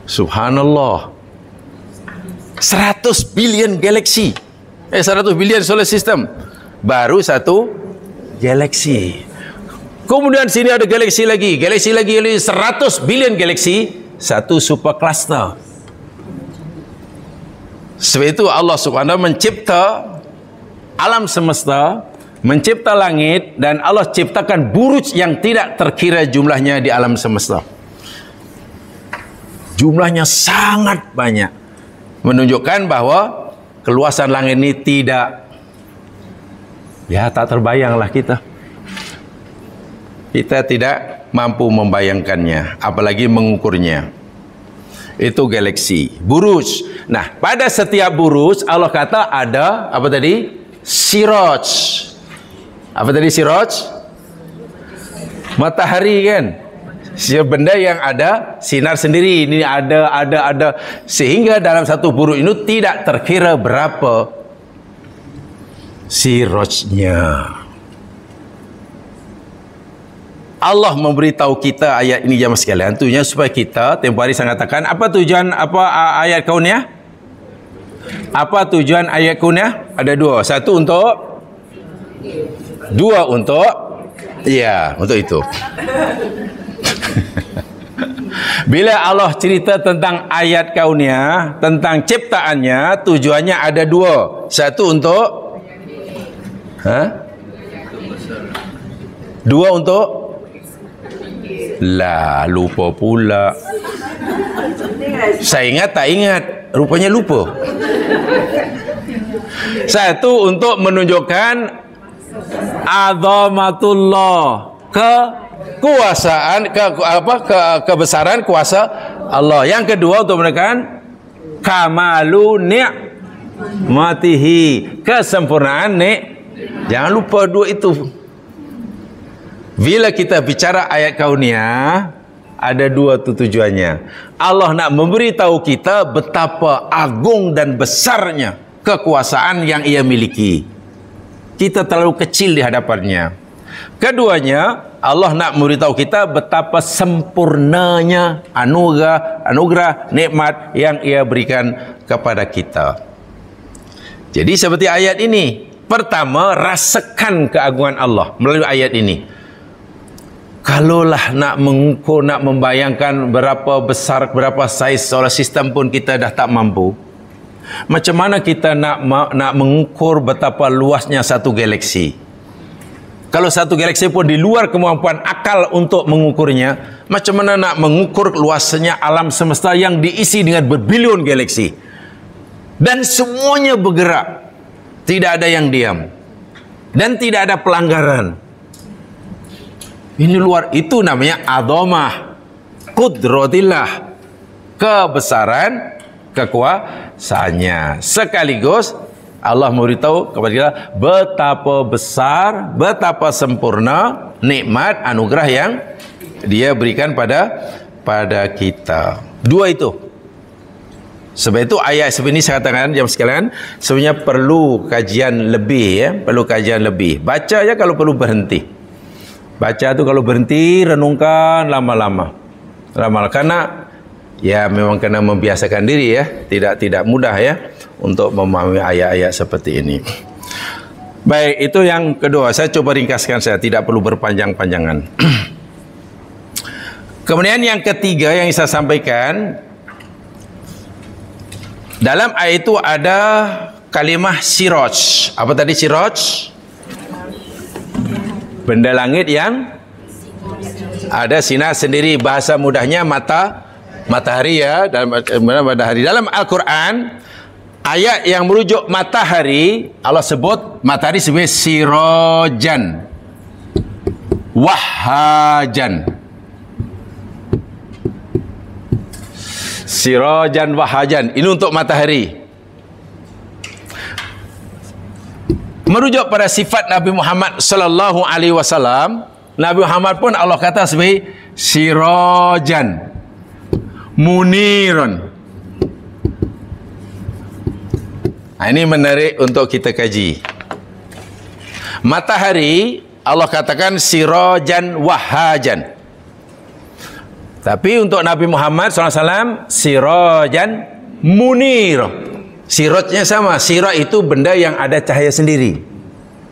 Subhanallah. 100 bilion galaksi. 100 bilion solar system. Baru satu galaksi. Kemudian sini ada galaksi lagi 100 bilion galaksi, satu super cluster. Sebab itu Allah Subhanahu mencipta alam semesta, mencipta langit, dan Allah ciptakan buruj yang tidak terkira jumlahnya di alam semesta. Jumlahnya sangat banyak, menunjukkan bahwa keluasan langit ini tak terbayanglah kita. Kita tidak mampu membayangkannya, apalagi mengukurnya. Itu galaksi, buruj. Nah, pada setiap buruj Allah kata ada apa tadi? Siraj. Apa tadi siraj? Matahari kan? Benda yang ada sinar sendiri. Ini ada. Sehingga dalam satu buruj itu tidak terkira berapa sirajnya. Allah memberitahu kita ayat ini jamaah sekalian, tujuannya supaya kita, tempoh hari saya katakan, apa tujuan ayat kauniyah? Apa tujuan ayat kauniyah? Ada 2. Satu untuk, 2 untuk, untuk itu. Bila Allah cerita tentang ayat kauniyah, tentang ciptaannya, tujuannya ada 2. Satu untuk, 2 untuk, lupa pula. Saya ingat tak ingat, rupanya lupa. Satu untuk menunjukkan azamatullah, kekuasaan, kebesaran kuasa Allah. Yang kedua untuk menunjukkan kamalu ni'matihi, kesempurnaan Jangan lupa dua itu. Bila kita bicara ayat kauniyah, ada dua tujuannya. Allah nak memberitahu kita betapa agung dan besarnya kekuasaan yang ia miliki. Kita terlalu kecil di hadapannya. Keduanya, Allah nak memberitahu kita betapa sempurnanya anugerah, nikmat yang ia berikan kepada kita. Jadi seperti ayat ini, pertama, rasakan keagungan Allah melalui ayat ini. Kalaulah nak mengukur, nak membayangkan berapa besar, berapa saiz solar system pun kita dah tak mampu. Macam mana kita nak mengukur betapa luasnya satu galaksi? Kalau satu galaksi pun di luar kemampuan akal untuk mengukurnya, macam mana nak mengukur luasnya alam semesta yang diisi dengan berbilion galaksi? Dan semuanya bergerak. Tidak ada yang diam. Dan tidak ada pelanggaran. Ini luar, itu namanya azamah, qudratillah, kebesaran kekuasaannya. Sekaligus Allah memberitahu kepada kita betapa besar, betapa sempurna nikmat anugerah yang Dia berikan pada kita. Dua itu. Sebab itu ayat seperti ini saya katakan jam sekalian, sebenarnya perlu kajian lebih, ya, perlu kajian lebih. Baca aja kalau perlu berhenti. Baca tu kalau berhenti, renungkan lama-lama. Karena ya memang kena membiasakan diri, ya. Tidak mudah, ya, untuk memahami ayat-ayat seperti ini. Baik, itu yang kedua. Saya coba ringkaskan, saya tidak perlu berpanjang-panjangan. Kemudian yang ketiga yang saya sampaikan, dalam ayat itu ada kalimah siraj. Apa tadi siraj? Benda langit yang ada sinar sendiri. Bahasa mudahnya matahari, ya, dalam matahari. Dalam Al-Quran, ayat yang merujuk matahari, Allah sebut matahari sebagai sirajan, wahajan. Sirajan wahajan. Ini untuk matahari. Merujuk pada sifat Nabi Muhammad sallallahu alaihi wasallam, Nabi Muhammad pun Allah kata sebagai sirajan muniran. Ini menarik untuk kita kaji. Matahari Allah katakan sirajan wahajan. Tapi untuk Nabi Muhammad SAW sirajan munir. Sirajnya sama. Siraj itu benda yang ada cahaya sendiri,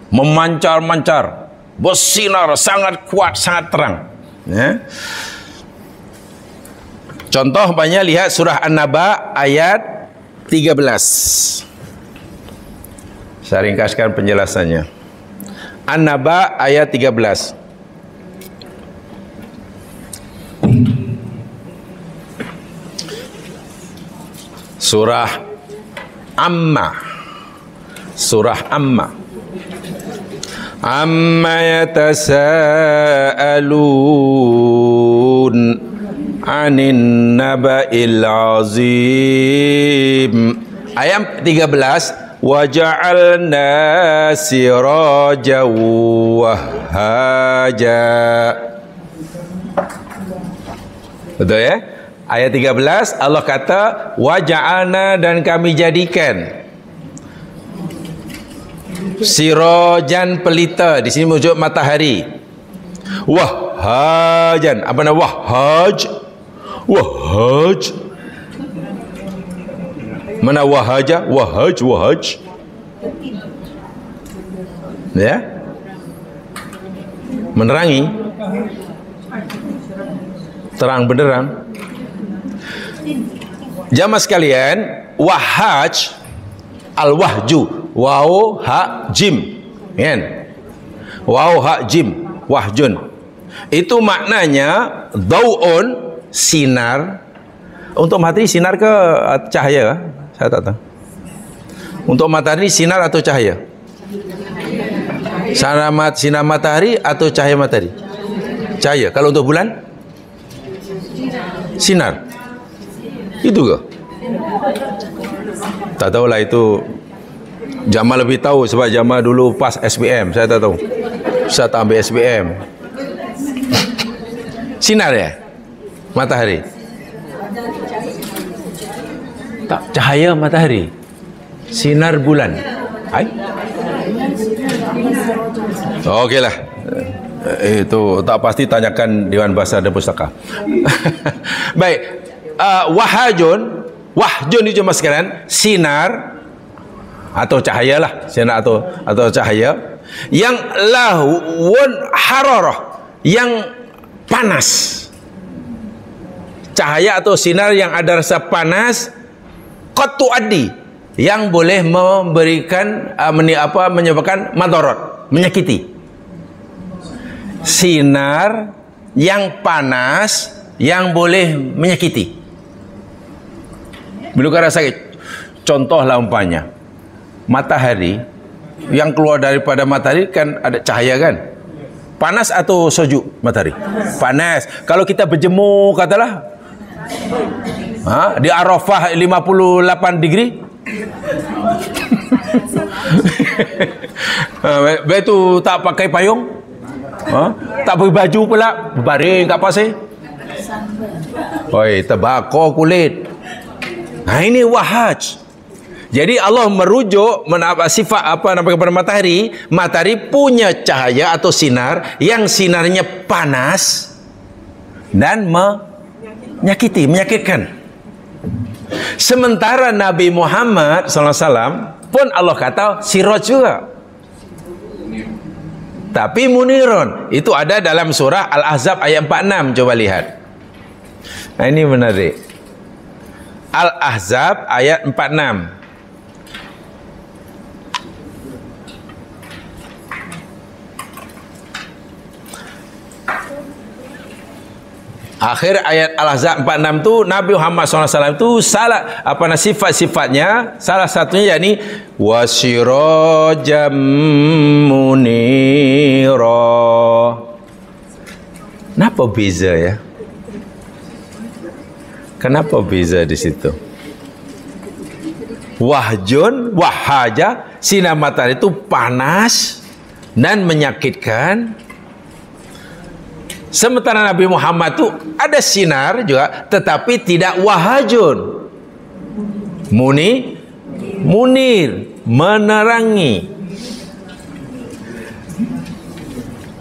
memancar-mancar, bersinar, sangat kuat, sangat terang, ya. Contoh banyak, lihat surah An-Naba ayat 13. Saya ringkaskan penjelasannya. An-Naba ayat 13. Surah Amma. Surah Amma. Amma yatasa'alun 'anin naba'il 'azim. Ayat 13, wa ja'alna sirajan wahaja. Betul, ya? Ayat 13 Allah kata wa ja'alna, dan kami jadikan sirajan pelita, di sini merujuk matahari, wahajan. Apa nama wahaj? Wahaj. Mana wahaja? Wahaj. Ya? Menerangi. Terang benderang. Jamaah sekalian, wahaj, al-wahju, waw ha jim, kan? Waw ha jim, wahjun. Itu maknanya dau'un, sinar. Untuk matahari sinar ke cahaya? Saya tak tahu. Untuk matahari sinar atau cahaya? Sinar matahari atau cahaya matahari? Cahaya. Kalau untuk bulan? Sinar. Itu ke? Tak tahulah itu. Jamal lebih tahu sebab Jamal dulu pas SPM. Saya tak tahu. Saya tak ambil SPM. Sinar ya? Matahari? Tak, cahaya matahari. Sinar bulan. Hai? Okeylah. Itu tak pasti tanyakan Dewan Bahasa dan Pustaka. Baik. Wahajun itu mas sekalian, sinar atau cahaya lah, sinar atau cahaya yang lahun hararah, yang panas. Cahaya atau sinar yang ada rasa panas, qad tuaddi, yang boleh memberikan menyebabkan madarat, menyakiti. Sinar yang panas yang boleh menyakiti. Bila rasa sakit, contohlah umpamanya matahari, yang keluar daripada matahari kan ada cahaya kan? Panas atau sejuk matahari? Panas. Kalau kita berjemur katalah di Arafah 58 degree. Betul tak pakai payung? Tak pakai baju pula, baring kat pasir. Oi, terbakar kulit. Nah, ini wahaj. Jadi Allah merujuk sifat kepada matahari. Matahari punya cahaya atau sinar yang sinarnya panas dan menyakitkan. Sementara Nabi Muhammad SAW pun Allah kata siraj juga, tapi munirun. Itu ada dalam surah Al-Ahzab ayat 46. Coba lihat. Nah, ini menarik. Al-Ahzab ayat 46. Akhir ayat Al-Ahzab 46 tu Nabi Muhammad SAW tu sifat-sifatnya salah satunya yakni wasirajam munira. Kenapa beza ya? Kenapa beza di situ? Wahaja, sinar matahari itu panas dan menyakitkan. Sementara Nabi Muhammad itu ada sinar juga, tetapi tidak wahajun. Munir, menerangi.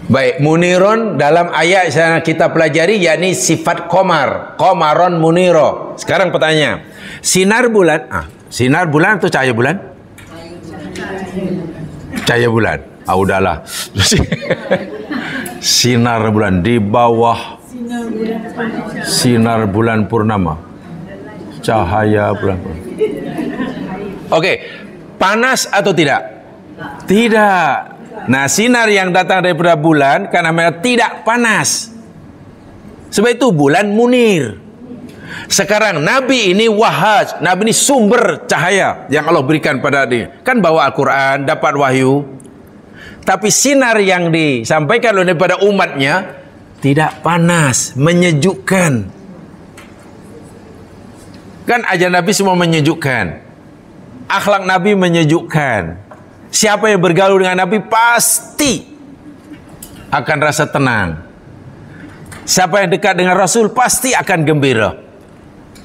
Baik, munirun dalam ayat yang kita pelajari yakni sifat qamar, qamaron muniro. Sekarang pertanyaan, sinar bulan atau cahaya bulan? Cahaya bulan. Udahlah. Sinar bulan di bawah sinar bulan purnama, cahaya bulan purnama. Okey, panas atau tidak? Tidak. Nah, sinar yang datang daripada bulan karena mereka tidak panas, sebab itu bulan munir. Sekarang Nabi ini wahaj, Nabi ini sumber cahaya yang Allah berikan pada dia. Kan bawa Al-Quran, dapat wahyu. Tapi sinar yang disampaikan oleh daripada umatnya tidak panas, menyejukkan. Kan ajaran Nabi semua menyejukkan. Akhlak Nabi menyejukkan. Siapa yang bergaul dengan Nabi pasti akan rasa tenang. Siapa yang dekat dengan Rasul pasti akan gembira.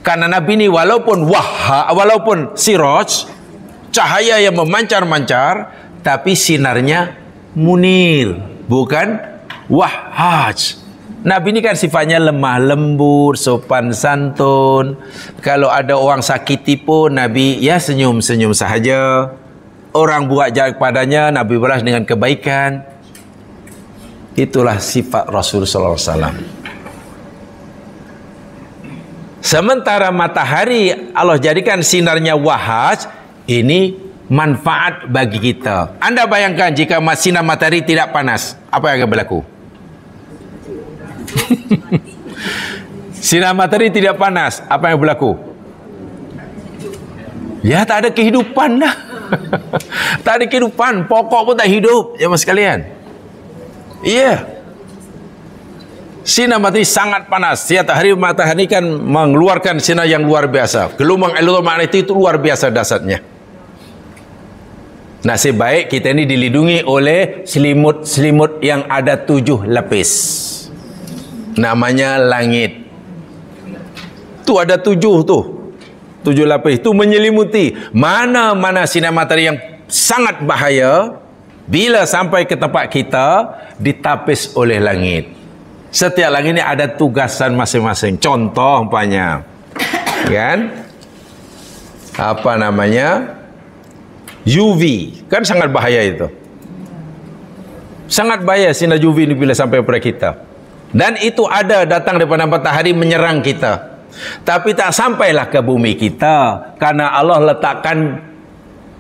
Karena Nabi ini walaupun siraj, cahaya yang memancar-mancar, tapi sinarnya munir, bukan wahaj. Nabi ini kan sifatnya lemah lembut, sopan santun. Kalau ada orang sakiti pun Nabi ya senyum-senyum sahaja. Orang buat jahat padanya, Nabi balas dengan kebaikan. Itulah sifat Rasul sallallahu alaihi wasallam. Sementara matahari Allah jadikan sinarnya wahaj, ini manfaat bagi kita. Anda bayangkan jika sinar matahari tidak panas, apa yang akan berlaku? Sinar matahari tidak panas, apa yang berlaku? Ya, tak ada kehidupan dah. Tak ada kehidupan, pokok pun tak hidup, ya mas sekalian. Iya. Sinar matahari sangat panas. Setiap hari matahari kan mengeluarkan sinar yang luar biasa. Gelombang elektromagnetik itu luar biasa dahsyatnya. Nasib baik kita ini dilindungi oleh selimut-selimut yang ada 7 lapis. Namanya langit. Tu ada 7 tu. 7 lapis. Tu menyelimuti mana-mana sinar matahari yang sangat bahaya. Bila sampai ke tempat kita, ditapis oleh langit. Setiap langit ini ada tugasan masing-masing. Contoh umpamanya, kan? Apa namanya? UV. Kan sangat bahaya itu. Sangat bahaya sinar UV ini bila sampai kepada kita. Dan itu ada datang daripada matahari menyerang kita. Tapi tak sampailah ke bumi kita. Karena Allah letakkan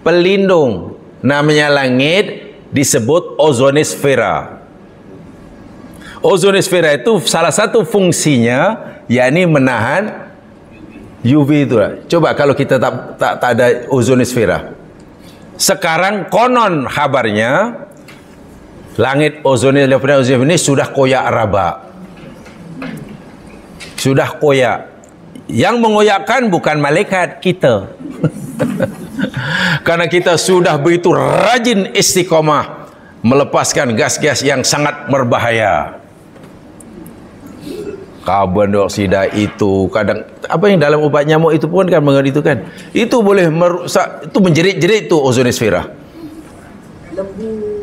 pelindung. Namanya langit, disebut ozonosfera. Ozonosfera itu salah satu fungsinya, yakni menahan UV itu. Coba kalau kita tak ada ozonosfera. Sekarang konon kabarnya langit ozonosfera ini sudah koyak raba. Sudah koyak. Yang mengoyakkan bukan malaikat, kita. Karena kita sudah begitu rajin istiqomah melepaskan gas-gas yang sangat berbahaya. Karbon dioksida itu kadang apa yang dalam obat nyamuk itu pun kan mengandung itu kan. Itu boleh merusak, itu menjerit-jerit tu ozonosfera.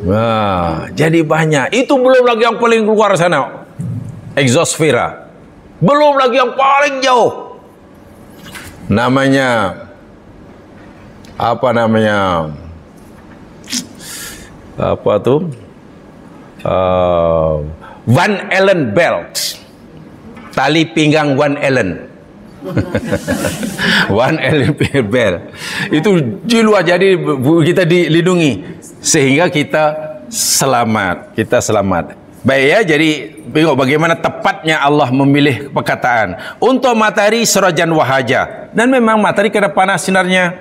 Nah, jadi banyak. Itu belum lagi yang paling keluar sana. Exosfera. Belum lagi yang paling jauh. Namanya apa namanya? Apa tu? Van Allen belt. Tali pinggang Van Allen. Van Allen belt. Itu di luar, jadi kita dilindungi sehingga kita selamat. Kita selamat. Baik ya, jadi tengok bagaimana tepatnya Allah memilih perkataan. Untuk matahari sirajan wahaja. Dan memang matahari kena panas sinarnya.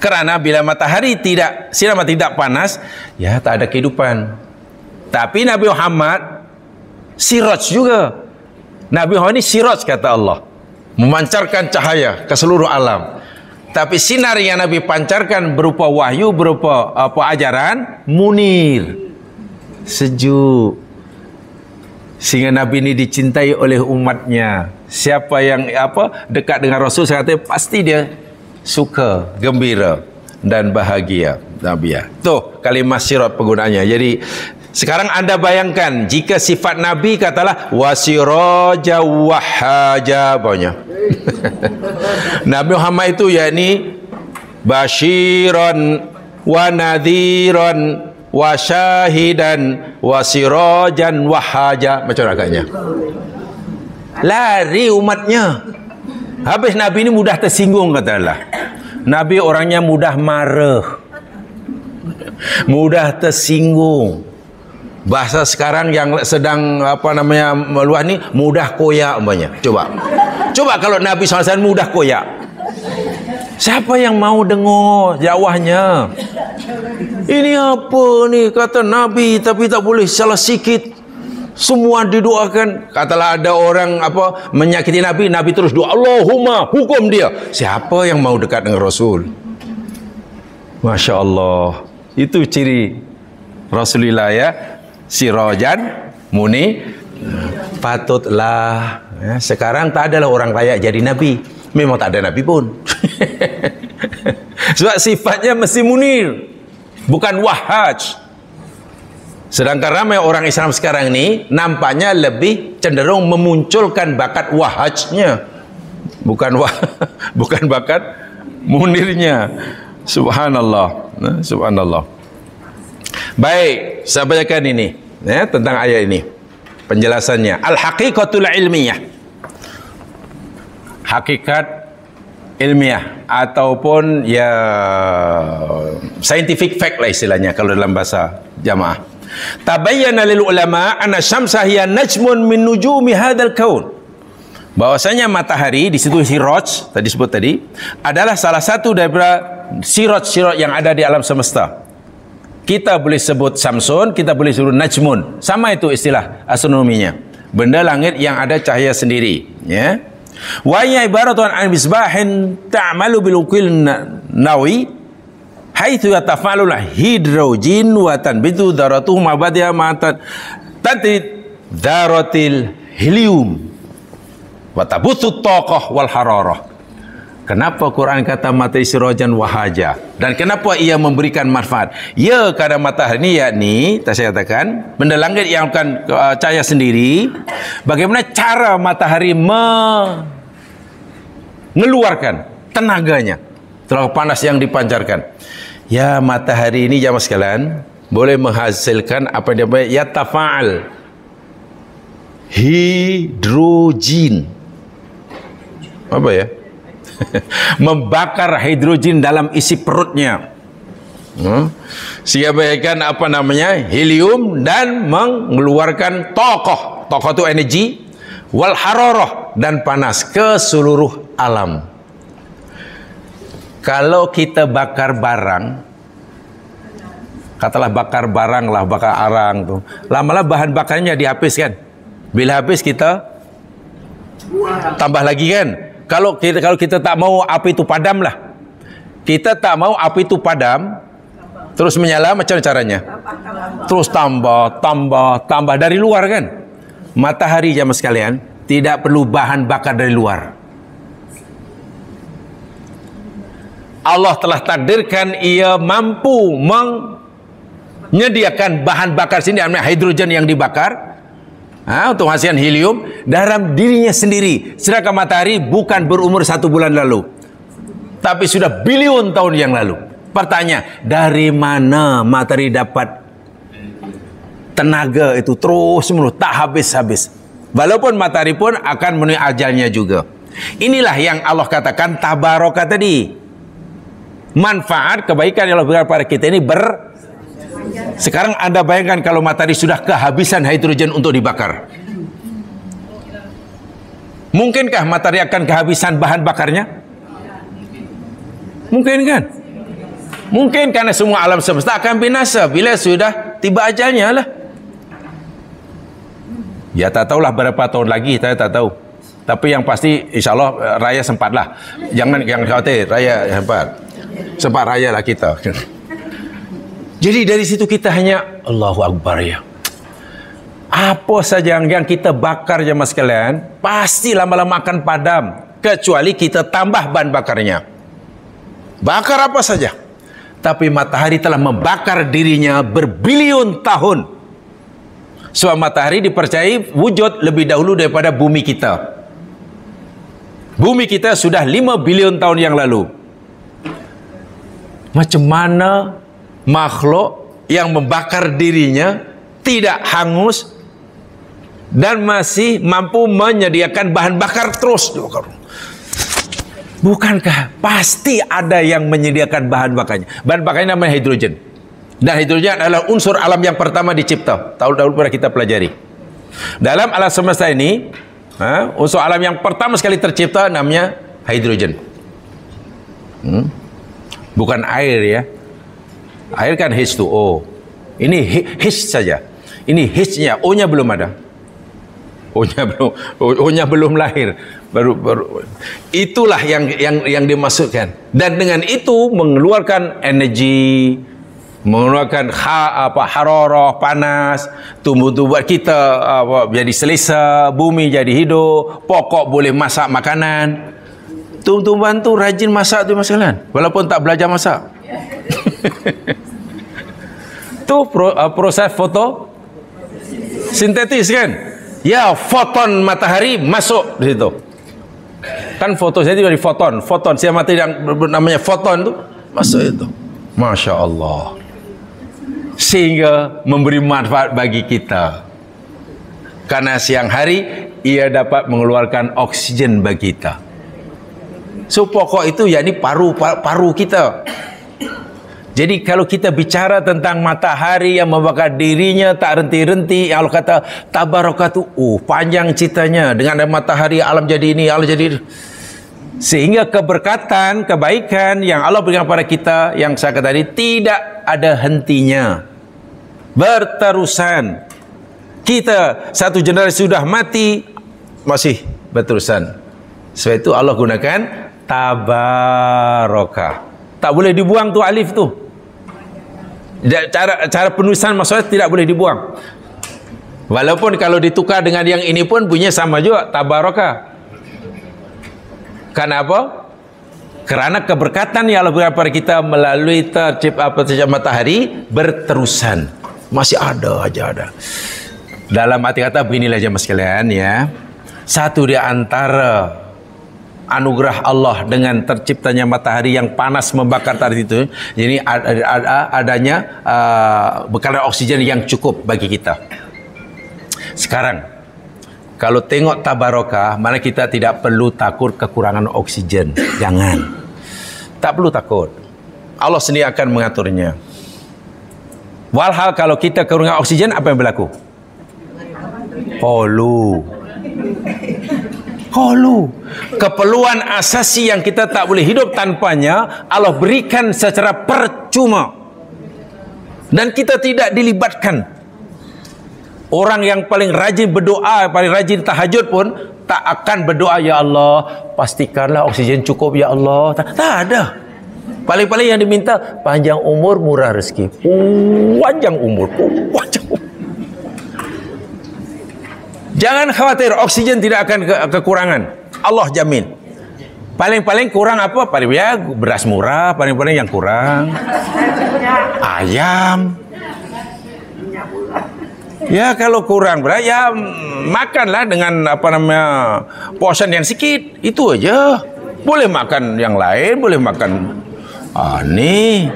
Kerana bila matahari sinar matahari tidak panas, ya tak ada kehidupan. Tapi Nabi Muhammad siraj juga. Nabi Muhammad ini siraj kata Allah, memancarkan cahaya ke seluruh alam. Tapi sinar yang Nabi pancarkan berupa wahyu, berupa ajaran, munir, sejuk. Sehingga Nabi ini dicintai oleh umatnya. Siapa yang dekat dengan Rasul, saya kata pasti dia suka, gembira dan bahagia. Nabi ya. Tuh kalimah siraj penggunaannya. Jadi sekarang anda bayangkan jika sifat Nabi katalah wasiraja wahaja banyak. Nabi Muhammad itu yakni basyiran wa nadhiran wa syahidan wa sirajan wahaja. Macam agaknya lari umatnya. Habis Nabi ini mudah tersinggung katalah. Nabi orangnya mudah marah, mudah tersinggung. Bahasa sekarang yang sedang meluah ni mudah koyak umpamanya. Coba kalau Nabi SAW mudah koyak, siapa yang mau dengar dakwahnya? Ini apa ni kata Nabi, tapi tak boleh salah sikit. Semua didoakan. Katalah ada orang menyakiti Nabi, Nabi terus doa, Allahumma hukum dia. Siapa yang mau dekat dengan Rasul? Masya Allah. Itu ciri Rasulullah ya. Sirajan muni. Patutlah ya, sekarang tak adalah orang layak jadi Nabi. Memang tak ada Nabi pun. Sebab sifatnya mesti munir, bukan wahaj. Sedangkan ramai orang Islam sekarang ni nampaknya lebih cenderung memunculkan bakat wahajnya, bukan bakat munirnya. Subhanallah. Subhanallah. Baik, saya bacakan ini ya, tentang ayat ini. Penjelasannya, al-haqiqatul ilmiyah. Hakikat ilmiah ataupun ya scientific fact lah istilahnya kalau dalam bahasa jamaah. Tabayyana lil ulama anna syamsa hiya najmun min nujumi hadzal kaun. Bahwasanya matahari di situ siraj tadi sebut tadi adalah salah satu daripada siraj-siraj yang ada di alam semesta. Kita boleh sebut Samsun, kita boleh sebut Najmun. Sama itu istilah astronominya. Benda langit yang ada cahaya sendiri. Ya. Wa ya ibaratun an misbahin ta'malu bil uqil nawi haitsu yatafa'alul hidrogen wa tanbitu dzaratuhu mabadi'a matan tati dzaratil helium wa tabuthu taqah wal hararah. Kenapa Quran kata matahari sirajan wahaja, dan kenapa ia memberikan manfaat? Ya, karena matahari ini yakni saya katakan benda langit yang akan cahaya sendiri. Bagaimana cara matahari mengeluarkan tenaganya, tenaga panas yang dipancarkan? Ya, matahari ini jamaah sekalian boleh menghasilkan apa dia namanya yatafa'al hidrogen. Apa ya? Membakar hidrogen dalam isi perutnya, sehingga bagaikan apa namanya helium, dan mengeluarkan tokoh itu energi, wal hararah, dan panas ke seluruh alam. Kalau kita bakar barang, katalah bakar barang lah, bakar arang tuh, lama-lama bahan bakarnya dihabiskan. Bila habis kita tambah lagi kan. Kalau kita tak mau api itu padam lah. Kita tak mau api itu padam, terus menyala, macam caranya? Terus tambah dari luar kan? Matahari jamaah sekalian tidak perlu bahan bakar dari luar. Allah telah takdirkan ia mampu menyediakan bahan bakar sini, namanya hidrogen yang dibakar, untuk menghasilkan helium dalam dirinya sendiri. Sedangkan matahari bukan berumur 1 bulan lalu, tapi sudah bilion tahun yang lalu. Pertanyaan, dari mana matahari dapat tenaga itu terus menerus, tak habis-habis? Walaupun matahari pun akan memenuhi ajalnya juga. Inilah yang Allah katakan tabaraka tadi. Manfaat kebaikan yang Allah berikan pada kita ini Sekarang Anda bayangkan kalau matahari sudah kehabisan hidrogen untuk dibakar. Mungkinkah matahari akan kehabisan bahan bakarnya? Mungkin kan? Mungkin, karena semua alam semesta akan binasa bila sudah tiba ajalnya lah. Ya tak tahulah berapa tahun lagi, saya tak tahu. Tapi yang pasti insya Allah raya sempatlah. Jangan khawatir, raya sempat raya lah kita. Jadi dari situ kita hanya Allahu Akbar ya. Apa saja yang kita bakar jemaah sekalian, pasti lama-lama akan padam. Kecuali kita tambah bahan bakarnya. Bakar apa saja. Tapi matahari telah membakar dirinya berbilion tahun. Sebab matahari dipercayai wujud lebih dahulu daripada bumi kita. Bumi kita sudah 5 bilion tahun yang lalu. Macam mana makhluk yang membakar dirinya tidak hangus dan masih mampu menyediakan bahan bakar terus? Bukankah pasti ada yang menyediakan bahan bakarnya? Bahan bakarnya namanya hidrogen. Dan hidrogen adalah unsur alam yang pertama dicipta. Tahun-tahun pernah kita pelajari. Dalam alam semesta ini, unsur alam yang pertama sekali tercipta namanya hidrogen. Bukan air ya. Air kan H2O. Ini H saja. Ini H-nya, O-nya belum ada. O-nya belum lahir. Baru itulah yang dimaksudkan. Dan dengan itu mengeluarkan energi, mengeluarkan hararah, panas, tumbuh-tumbuhan kita jadi selesa, bumi jadi hidup, pokok boleh masak makanan. Tumbuh-tumbuhan tu rajin masak tu masalah, walaupun tak belajar masak. Tu proses fotosintetis kan? Ya, foton matahari masuk di situ. Kan fotosintetis dari foton. Siapa matahari yang namanya foton tu masuk itu. Masya Allah. Sehingga memberi manfaat bagi kita. Karena siang hari ia dapat mengeluarkan oksigen bagi kita. So pokok itu yakni paru kita. Jadi kalau kita bicara tentang matahari yang membakar dirinya tak renti-renti, Allah kata tabarakatu, panjang ceritanya. Dengan ada matahari alam jadi ini, alam jadi ini. Sehingga keberkatan, kebaikan yang Allah berikan kepada kita, yang saya kata tadi, tidak ada hentinya, berterusan. Kita satu generasi sudah mati, masih berterusan. Sebab itu Allah gunakan tabaraka. Tak boleh dibuang tu alif tu. Cara penulisan maksudnya tidak boleh dibuang. Walaupun kalau ditukar dengan yang ini pun bunyinya sama juga, tabaraka. Kenapa? Karena keberkatan yang Allah berikan kepada kita melalui tercipta matahari berterusan. Masih ada aja ada. Dalam arti kata beginilah jemaah sekalian ya. Satu di antara anugerah Allah dengan terciptanya matahari yang panas membakar tadi itu, jadi adanya bekalan oksigen yang cukup bagi kita. Sekarang kalau tengok tabarokah, mana kita tidak perlu takut kekurangan oksigen. Jangan. Tak perlu takut. Allah sendiri akan mengaturnya. Walhal kalau kita kekurangan oksigen, apa yang berlaku? Holu. Keperluan asasi yang kita tak boleh hidup tanpanya, Allah berikan secara percuma. Dan kita tidak dilibatkan. Orang yang paling rajin berdoa, paling rajin tahajud pun tak akan berdoa, ya Allah, pastikanlah oksigen cukup ya Allah. Tak ada. Paling-paling yang diminta panjang umur, murah rezeki. Panjang umur. Jangan khawatir, oksigen tidak akan kekurangan. Allah jamin. Paling-paling kurang apa? Paling ya beras murah, paling-paling yang kurang. Ayam. Ya kalau kurang beras ya makanlah dengan portion yang sedikit. Itu aja. Boleh makan yang lain, boleh makan nih.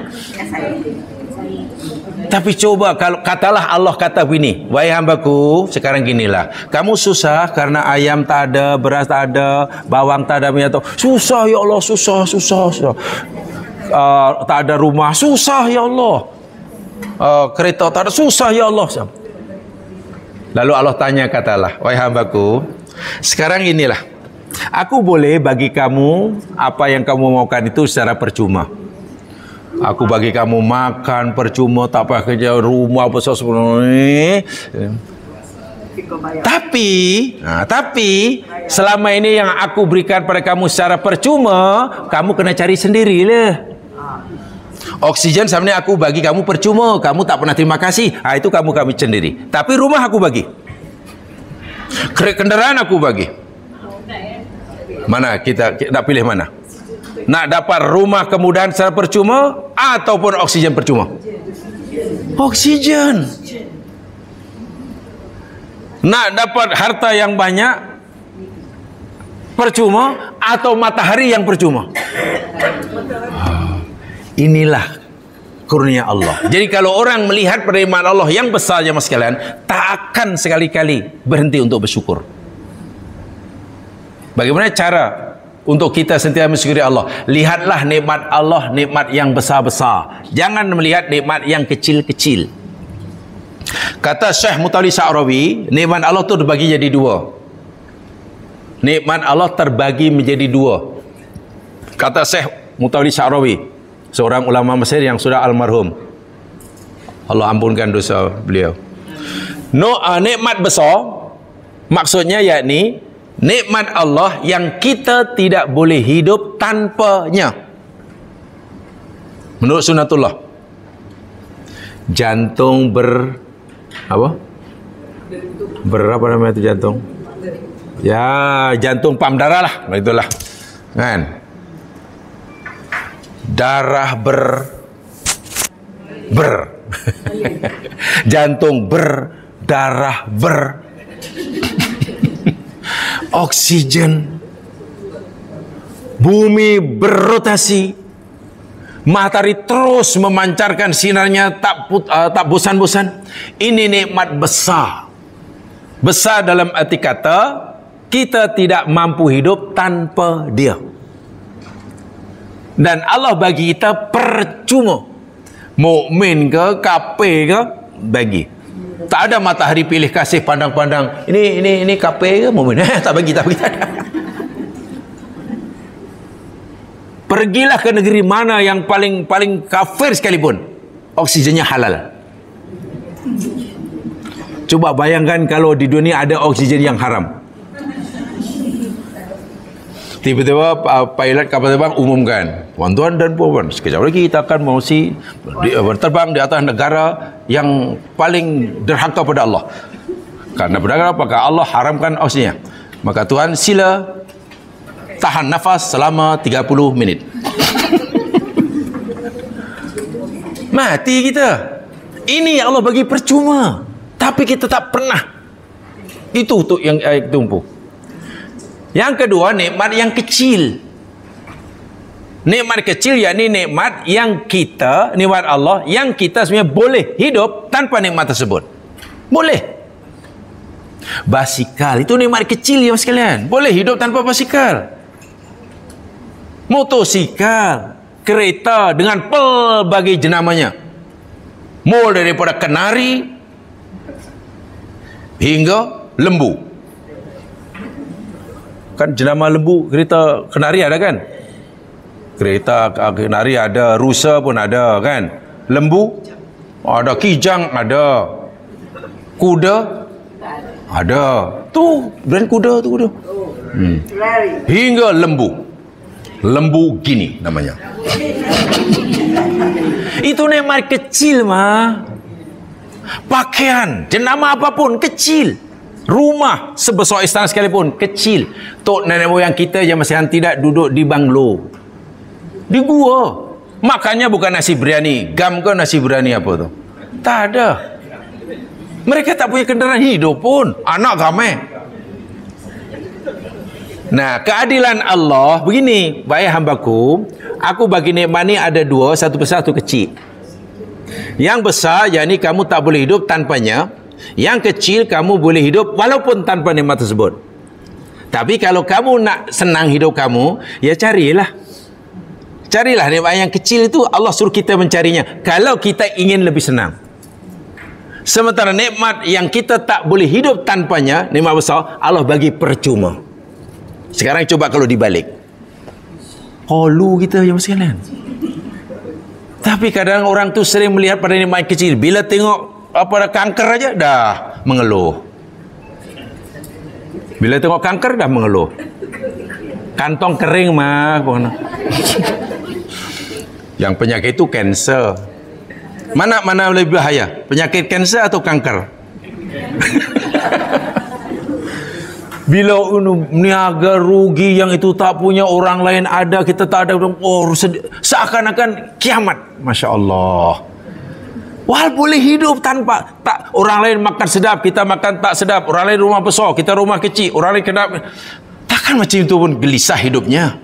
Tapi coba kalau katalah Allah kata begini, wahai hambaku, sekarang ginilah, kamu susah karena ayam tak ada, beras tak ada, bawang tak ada, minyak tak. Susah ya Allah, susah. Tak ada rumah, susah ya Allah. Kereta tak ada, susah ya Allah. Lalu Allah tanya, katalah, wahai hambaku, sekarang inilah, aku boleh bagi kamu apa yang kamu maukan itu secara percuma. Aku bagi kamu makan percuma, tak payah kerja rumah besar sebenarnya. Tapi selama ini yang aku berikan pada kamu secara percuma, kamu kena cari sendirilah. Oksigen sebenarnya aku bagi kamu percuma, kamu tak pernah terima kasih. Itu kamu sendiri. Tapi rumah aku bagi. Kendaraan aku bagi. Mana kita nak pilih mana? Nak dapat rumah kemudahan secara percuma ataupun oksigen percuma? Oksigen. Nak dapat harta yang banyak percuma atau matahari yang percuma? Inilah kurnia Allah. Jadi kalau orang melihat penerimaan Allah yang besar jemaah sekalian, tak akan sekali-kali berhenti untuk bersyukur. Bagaimana cara untuk kita sentiasa mensyukuri Allah? Lihatlah nikmat Allah, nikmat yang besar-besar. Jangan melihat nikmat yang kecil-kecil. Kata Syekh Mutawalli Sya'rawi, nikmat Allah itu terbagi jadi dua. Nikmat Allah terbagi menjadi dua. Kata Syekh Mutawalli Sya'rawi, seorang ulama Mesir yang sudah almarhum, Allah ampunkan dosa beliau. Nikmat besar maksudnya yakni nikmat Allah yang kita tidak boleh hidup tanpanya. Menurut sunnatullah, jantung apa namanya itu jantung? Ya, jantung pam darah lah, itulah. Kan? Darah jantung darah oksigen, bumi berrotasi, matahari terus memancarkan sinarnya tak bosan-bosan. Ini nikmat besar dalam arti kata kita tidak mampu hidup tanpa dia. Dan Allah bagi kita percuma. Mukmin ke, kafir ke, bagi. Tak ada matahari pilih kasih pandang-pandang. Ini kafir ke mukmin? Tak bagi. Tak ada. Pergilah ke negeri mana yang paling kafir sekalipun, oksigennya halal. Coba bayangkan kalau di dunia ada oksigen yang haram. Tiba-tiba pilot kapal terbang umumkan, tuan-tuan dan puan-puan, sekejap lagi kita akan berterbang di atas negara yang paling derhaka pada Allah. Karena negara apakah Allah haramkan oksigennya. Maka Tuhan sila tahan nafas selama 30 minit. Mati kita. Ini Allah bagi percuma. Tapi kita tak pernah. Itu untuk yang tumpu. Yang kedua, nikmat yang kecil. Nikmat kecil yakni nikmat yang kita, nikmat Allah yang kita sebenarnya boleh hidup tanpa nikmat tersebut. Boleh. Basikal itu nikmat kecil ya sekalian. Boleh hidup tanpa basikal. Motosikal, kereta dengan pelbagai jenamanya. Mulai daripada kenari hingga lembu. Kan jenama lembu, kereta kenari ada kan? Kereta kenari ada, rusa pun ada kan? Lembu ada, kijang ada, kuda ada. Tu brand kuda tu kuda. Hingga lembu. Lembu gini namanya. Itu nikmat kecil mah. Pakaian, jenama apapun kecil. Rumah sebesar istana sekalipun kecil. Tok nenek moyang kita yang masih tidak duduk di banglo, di gua. Makannya bukan nasi biryani, gam ke nasi biryani apa tu? Tak ada. Mereka tak punya kendaraan hidup pun. Anak kami. Nah, keadilan Allah begini, baik hambaku, aku bagi nikmat ni ada dua, satu besar, satu kecil. Yang besar, yakni kamu tak boleh hidup tanpanya. Yang kecil, kamu boleh hidup walaupun tanpa nikmat tersebut. Tapi kalau kamu nak senang hidup kamu, ya carilah. Carilah nikmat yang kecil itu, Allah suruh kita mencarinya. Kalau kita ingin lebih senang. Sementara nikmat yang kita tak boleh hidup tanpanya, nikmat besar, Allah bagi percuma. Sekarang coba kalau dibalik. Holu kita yang sekalian. Tapi kadang orang tu sering melihat pada nikmat kecil. Bila tengok apa kanker aja dah mengeluh. Bila tengok kanker dah mengeluh. Kantong kering mah. Yang penyakit itu kanser. Mana lebih bahaya? Penyakit kanser atau kanker? Bila niaga rugi yang itu tak punya, orang lain ada, kita tak ada, seakan-akan kiamat. Masya Allah. Wal boleh hidup tanpa tak, orang lain makan sedap, kita makan tak sedap. Orang lain rumah besar, kita rumah kecil. Orang lain kena, takkan macam itu pun gelisah hidupnya.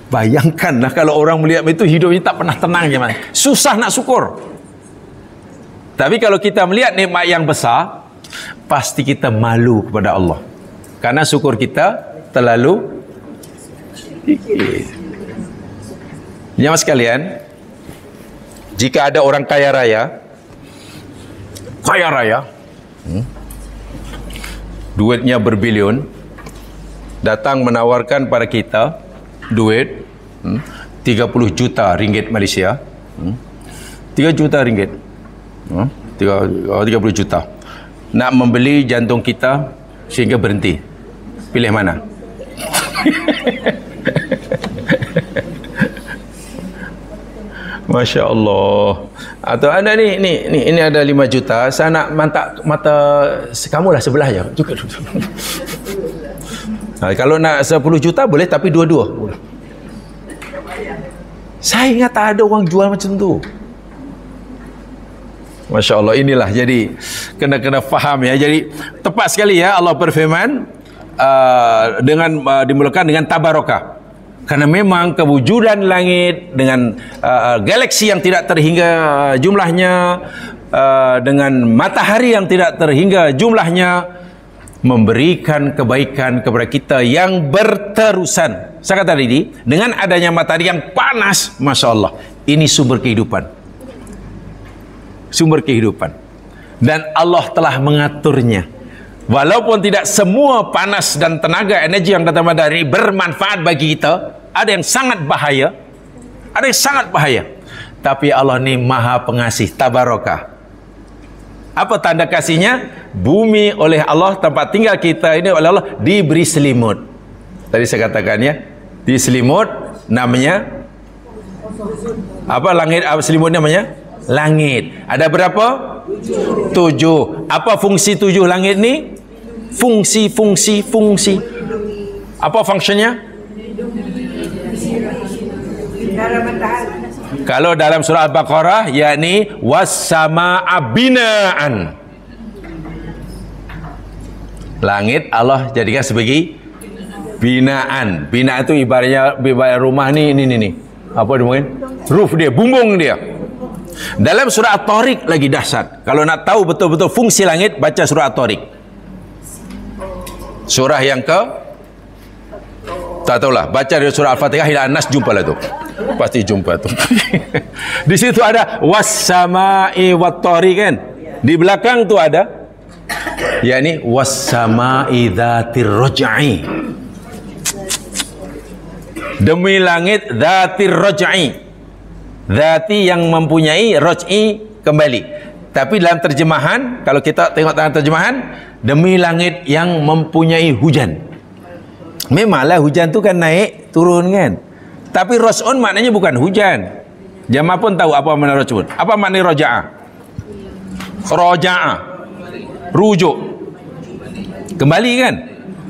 Bayangkanlah kalau orang melihat itu, hidupnya tak pernah tenang. Susah nak syukur. Tapi kalau kita melihat nikmat yang besar, pasti kita malu kepada Allah. Karena syukur kita terlalu sedikit. Nyawa sekalian, jika ada orang kaya raya, duitnya berbilion, datang menawarkan pada kita duit 30 juta ringgit Malaysia, 3 juta ringgit, 30 juta, nak membeli jantung kita sehingga berhenti. Pilih mana? Masya Allah. Atau ada ini ada 5 juta, saya nak mata kamulah sebelah je. Nah, kalau nak 10 juta boleh, tapi dua-dua. Saya ingat tak ada orang jual macam tu. Masya Allah, inilah jadi kena faham ya. Jadi tepat sekali ya Allah berfirman dengan dimulakan dengan tabarakah. Karena memang kewujudan langit dengan galaksi yang tidak terhingga jumlahnya, dengan matahari yang tidak terhingga jumlahnya, memberikan kebaikan kepada kita yang berterusan. Saya kata tadi, dengan adanya matahari yang panas, Masya Allah, ini sumber kehidupan. Sumber kehidupan. Dan Allah telah mengaturnya. Walaupun tidak semua panas dan tenaga energi yang datang dari bermanfaat bagi kita, ada yang sangat bahaya, ada yang sangat bahaya. Tapi Allah ni Maha Pengasih, tabarakah. Apa tanda kasihnya? Bumi oleh Allah, tempat tinggal kita ini oleh Allah diberi selimut. Tadi saya katakan ya, di selimut namanya apa? Langit. Apa selimut namanya? Langit. Ada berapa? 7. Apa fungsi 7 langit ni? Fungsi. Apa fungsinya? Kalau dalam surah Al-Baqarah, yakni was-samaa'a binaan. Langit Allah jadikan sebagai binaan. Binaan itu ibaratnya rumah ni. Apa dia mungkin? Roof dia, bumbung dia. Dalam surah At-Tariq lagi dahsyat. Kalau nak tahu betul-betul fungsi langit, baca surah At-Tariq. Surah yang tak tahulah, baca dari surah Al-Fatihah hingga An-Nas, jumpalah tu. Pasti jumpa tu. Di situ ada was-samaa'i wat-tariq kan. Di belakang tu ada yakni was-samaa'i dzatir raj'i. Demi langit dzatir raj'i. Dzati yang mempunyai raj'i, kembali. Tapi dalam terjemahan, kalau kita tengok dalam terjemahan, demi langit yang mempunyai hujan. Memanglah hujan tu kan naik turun kan. Tapi raj'un maknanya bukan hujan. Jamaah pun tahu apa makna raj'un. Apa makna raja'ah? Raja'ah, rujuk, kembali kan.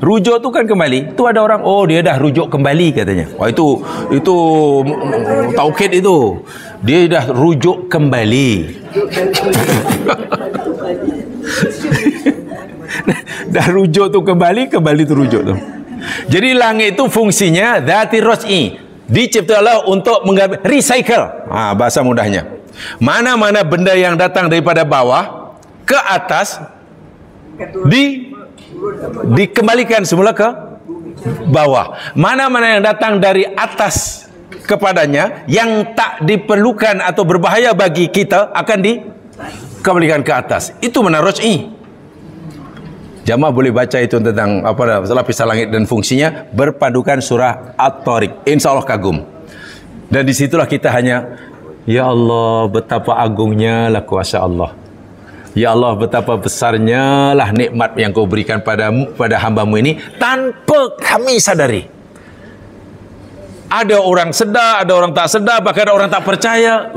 Rujuk tu kan kembali. Tu ada orang, oh dia dah rujuk kembali katanya. Wah itu taukid itu. Dia dah rujuk kembali. Dah rujuk tu kembali tu rujuk tu. Jadi langit itu fungsinya dzatir raj'i. Dicipta Allah untuk recycle. Bahasa mudahnya. Mana-mana benda yang datang daripada bawah ke atas dikembalikan semula ke bawah. Mana-mana yang datang dari atas kepadanya yang tak diperlukan atau berbahaya bagi kita akan dikembalikan ke atas. Itu mana raj'i. Jamaah boleh baca itu tentang apa lapisan langit dan fungsinya, berpandukan surah At-Tariq. InsyaAllah kagum. Dan disitulah kita hanya, ya Allah betapa agungnya lah kuasa Allah. Ya Allah betapa besarnya lah nikmat yang kau berikan pada hamba-Mu ini tanpa kami sadari. Ada orang sedar, ada orang tak sedar, bahkan ada orang tak percaya.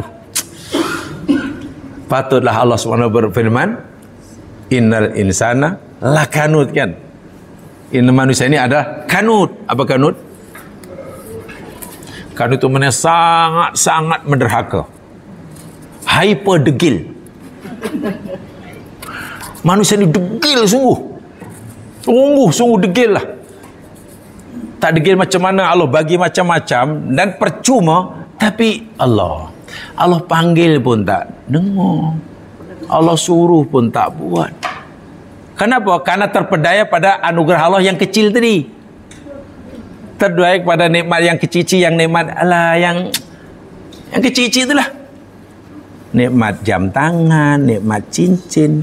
Patutlah Allah SWT berfirman, innal insana lakanut kan. Inna manusia ini ada kanut. Apa kanut? Kanut itu maknanya sangat menderhaka. Hyper degil. Manusia ini degil sungguh. Sungguh degil lah. Tak degil macam mana, Allah bagi macam-macam dan percuma, tapi Allah panggil pun tak dengar. Allah suruh pun tak buat. Kenapa? Karena terpedaya pada anugerah Allah yang kecil tadi. Terdaya pada nikmat yang kecil-kecil, yang nikmat Allah yang kecil-kecil itulah. Nikmat jam tangan, nikmat cincin,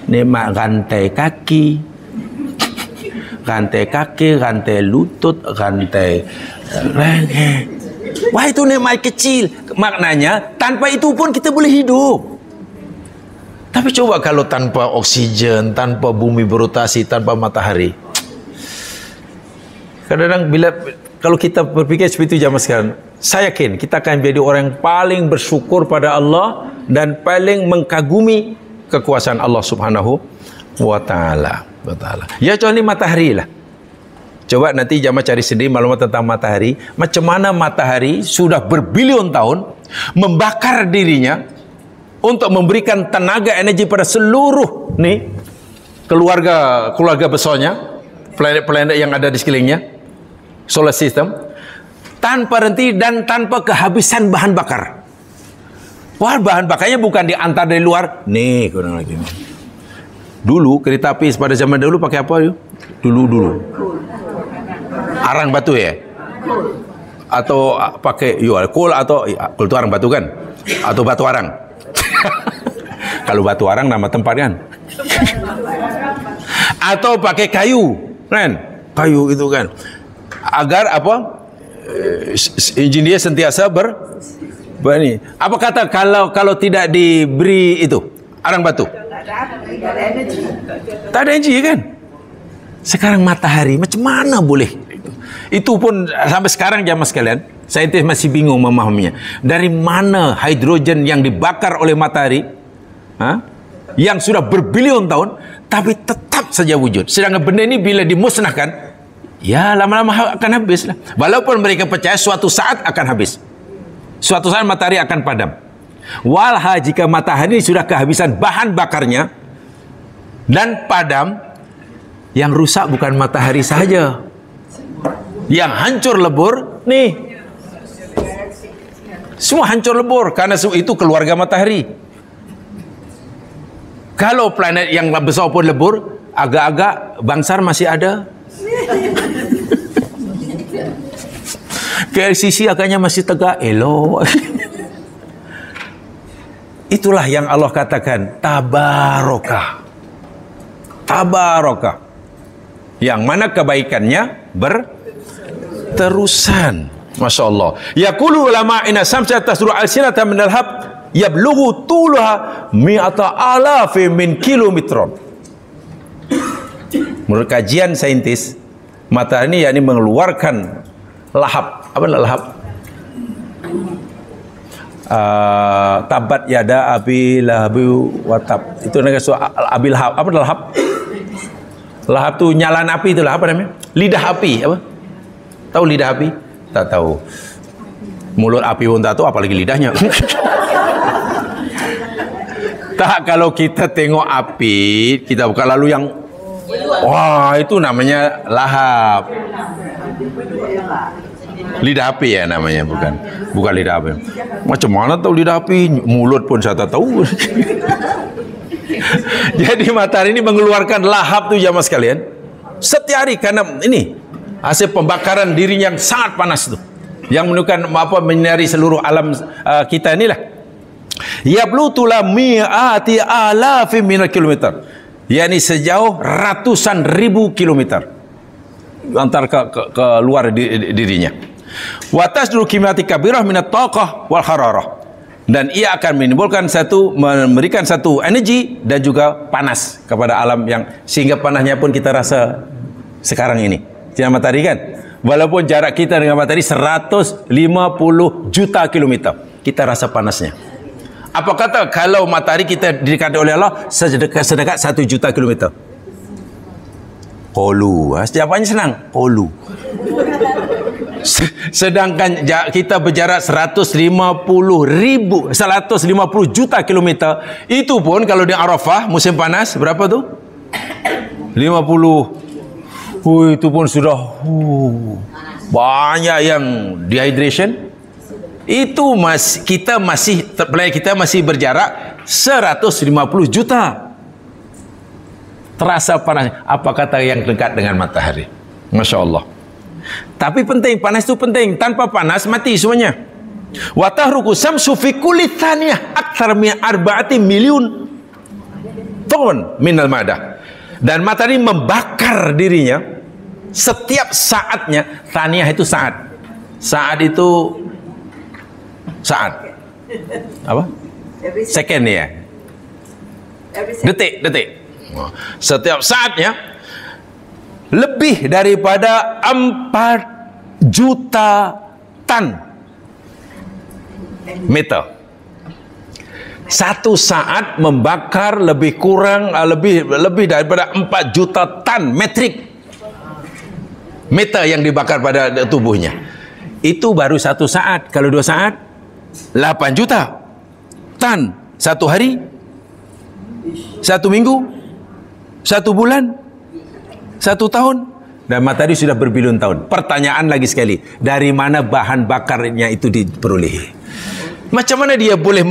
nikmat rantai kaki, rantai lutut, rantai leher. Wah, itu nikmat kecil. Maknanya tanpa itu pun kita boleh hidup. Tapi coba kalau tanpa oksigen, tanpa bumi berotasi, tanpa matahari. Kadang-kadang kalau kita berpikir seperti itu zaman sekarang, saya yakin kita akan menjadi orang yang paling bersyukur pada Allah dan paling mengkagumi kekuasaan Allah Subhanahu wa Ta'ala. Ya contohnya matahari lah. Coba nanti jamaah cari sendiri maklumat tentang matahari. Macam mana matahari sudah berbilion tahun membakar dirinya untuk memberikan tenaga energi pada seluruh keluarga besarnya, planet-planet yang ada di sekelilingnya, solar system, tanpa henti dan tanpa kehabisan bahan bakar. Wah, bahan bakarnya bukan diantar dari luar. Nih, kurang lagi. Dulu kereta api pada zaman dulu pakai apa yuk? Dulu. Arang batu ya? Atau pakai kol atau kol itu arang batu kan? Atau batu arang? Kalau batu arang nama tempat kan. Atau pakai kayu kan, kayu itu kan, agar apa, engineer sentiasa berani. Apa kata kalau tidak diberi itu arang batu. Tak ada energi kan? Sekarang matahari macam mana boleh? Itu pun sampai sekarang jamaah sekalian, saintis masih bingung memahaminya. Dari mana hidrogen yang dibakar oleh matahari, yang sudah berbilion tahun, tapi tetap saja wujud. Sedangkan benda ini bila dimusnahkan, ya lama-lama akan habis lah. Walaupun mereka percaya suatu saat akan habis. Suatu saat matahari akan padam. Walha jika matahari sudah kehabisan bahan bakarnya dan padam, yang rusak bukan matahari saja, yang hancur lebur nih, semua hancur lebur karena itu keluarga matahari. Kalau planet yang besar pun lebur, agak-agak bangsar masih ada. KLCC agaknya masih tegak, elok. Itulah yang Allah katakan tabarokah. Tabarokah. Yang mana kebaikannya berterusan. Masya Allah. Yaqulu ulama inna samsa tasru al-sinata min al-hab yablughu tuluha mi'ata alafi min kilometron. Menurut kajian saintis, matahari ini yakni mengeluarkan lahap. Apa lahap? Tabat yada abi lahabi watab. Itu negara abi lahab. Apa lahap? Lahap tu nyalan api, itulah apa namanya? Lidah api, apa? Tahu lidah api? Tak tahu. Mulut api pun tak tahu, apalagi lidahnya. Tak, kalau kita tengok api, kita bukan lalu yang wah, itu namanya lahap. Lidah api ya namanya, bukan lidah api. Macam mana tahu lidah api? Mulut pun saya tak tahu. Jadi matahari ini mengeluarkan lahap tu jamaah sekalian setiap hari karena ini hasil pembakaran dirinya yang sangat panas tu, yang menunjukkan menyinari seluruh alam kita inilah. Yablutula mi'ati alafi minal kilometer, yakni sejauh ratusan ribu kilometer antar ke luar dirinya. Wa tasduru kimiyati kabirah minat taqah wal hararah, dan ia akan memberikan satu energi dan juga panas kepada alam, yang sehingga panasnya pun kita rasa sekarang ini. Sinar matahari kan, walaupun jarak kita dengan matahari 150 juta kilometer, kita rasa panasnya. Apa kata kalau matahari kita didekati oleh Allah sedekat 1 juta kilometer? Qalu, jawapannya senang, qalu. Sedangkan kita berjarak 150 juta kilometer, itu pun kalau di Arafah musim panas berapa tu? 50. Itu pun sudah banyak yang dehydration. Itu kita masih berjarak 150 juta. Terasa panas. Apa kata yang dekat dengan matahari? Masya Allah. Tapi penting, panas itu penting. Tanpa panas mati semuanya. Wa tahruku samsu fi kulli thaniyah akthar min 4 miliun ton minal madah. Dan matahari membakar dirinya setiap saatnya. Thaniyah itu saat. Saat itu saat. Apa? Second ya. Detik. Setiap saatnya lebih daripada 4 juta tan meter. Satu saat membakar lebih daripada 4 juta tan metrik meter yang dibakar pada tubuhnya. Itu baru 1 saat. Kalau 2 saat 8 juta tan. 1 hari, 1 minggu, 1 bulan, 1 tahun, dan matahari sudah berbilion tahun. Pertanyaan lagi sekali, dari mana bahan bakarnya itu diperoleh? Macam mana dia boleh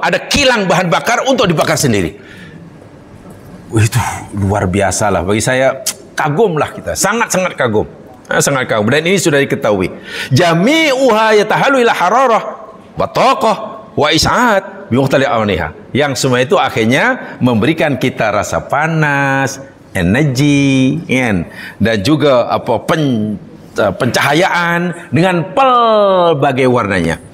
ada kilang bahan bakar untuk dibakar sendiri? Itu luar biasa lah. Bagi saya kagum lah kita, sangat-sangat kagum. Sangat kagum. Dan ini sudah diketahui. Jami'uha yatahalu ila hararah wa taqah wa is'at bi mukhtali awniha. Yang semua itu akhirnya memberikan kita rasa panas, energi, dan juga pencahayaan dengan pelbagai warnanya.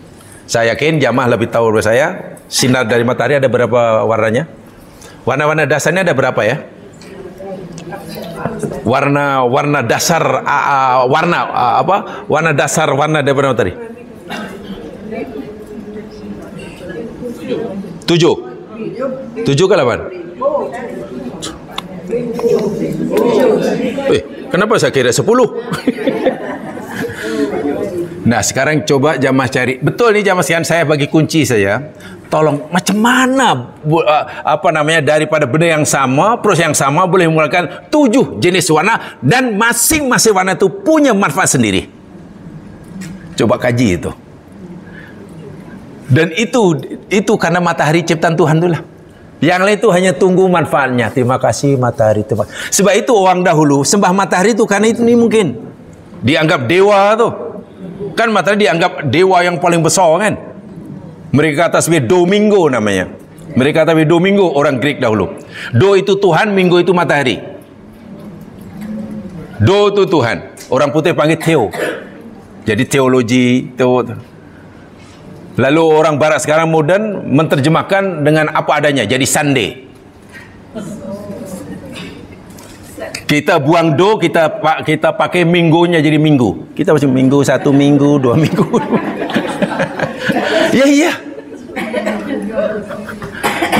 Saya yakin jamaah lebih tahu dari saya Sinar dari matahari ada berapa warnanya? Warna-warna dasarnya ada berapa ya? Warna dasar warna dasar warna daripada matahari? 7 ke 8? Kenapa saya kira 10? Nah, sekarang coba jamaah cari. Betul nih jamaah sekalian, saya bagi kunci saja. Tolong, macam mana daripada benda yang sama, proses yang sama boleh menggunakan 7 jenis warna dan masing-masing warna itu punya manfaat sendiri. Coba kaji itu. Dan itu karena matahari ciptaan Tuhan itulah. Yang lain itu hanya tunggu manfaatnya. Terima kasih matahari. Sebab itu orang dahulu sembah matahari itu karena itu mungkin dianggap dewa tu. Kan matahari dianggap dewa yang paling besar kan. Mereka kata sebagai Domingo namanya. Mereka kata sebagai Domingo orang Greek dahulu. Do itu Tuhan, Minggu itu matahari. Do itu Tuhan. Orang putih panggil Theo. Jadi teologi, lalu orang barat sekarang moden menterjemahkan dengan apa adanya, jadi Sunday. Kita buang do, kita pakai minggunya jadi minggu. Kita macam minggu 1 minggu, 2 minggu. Ya.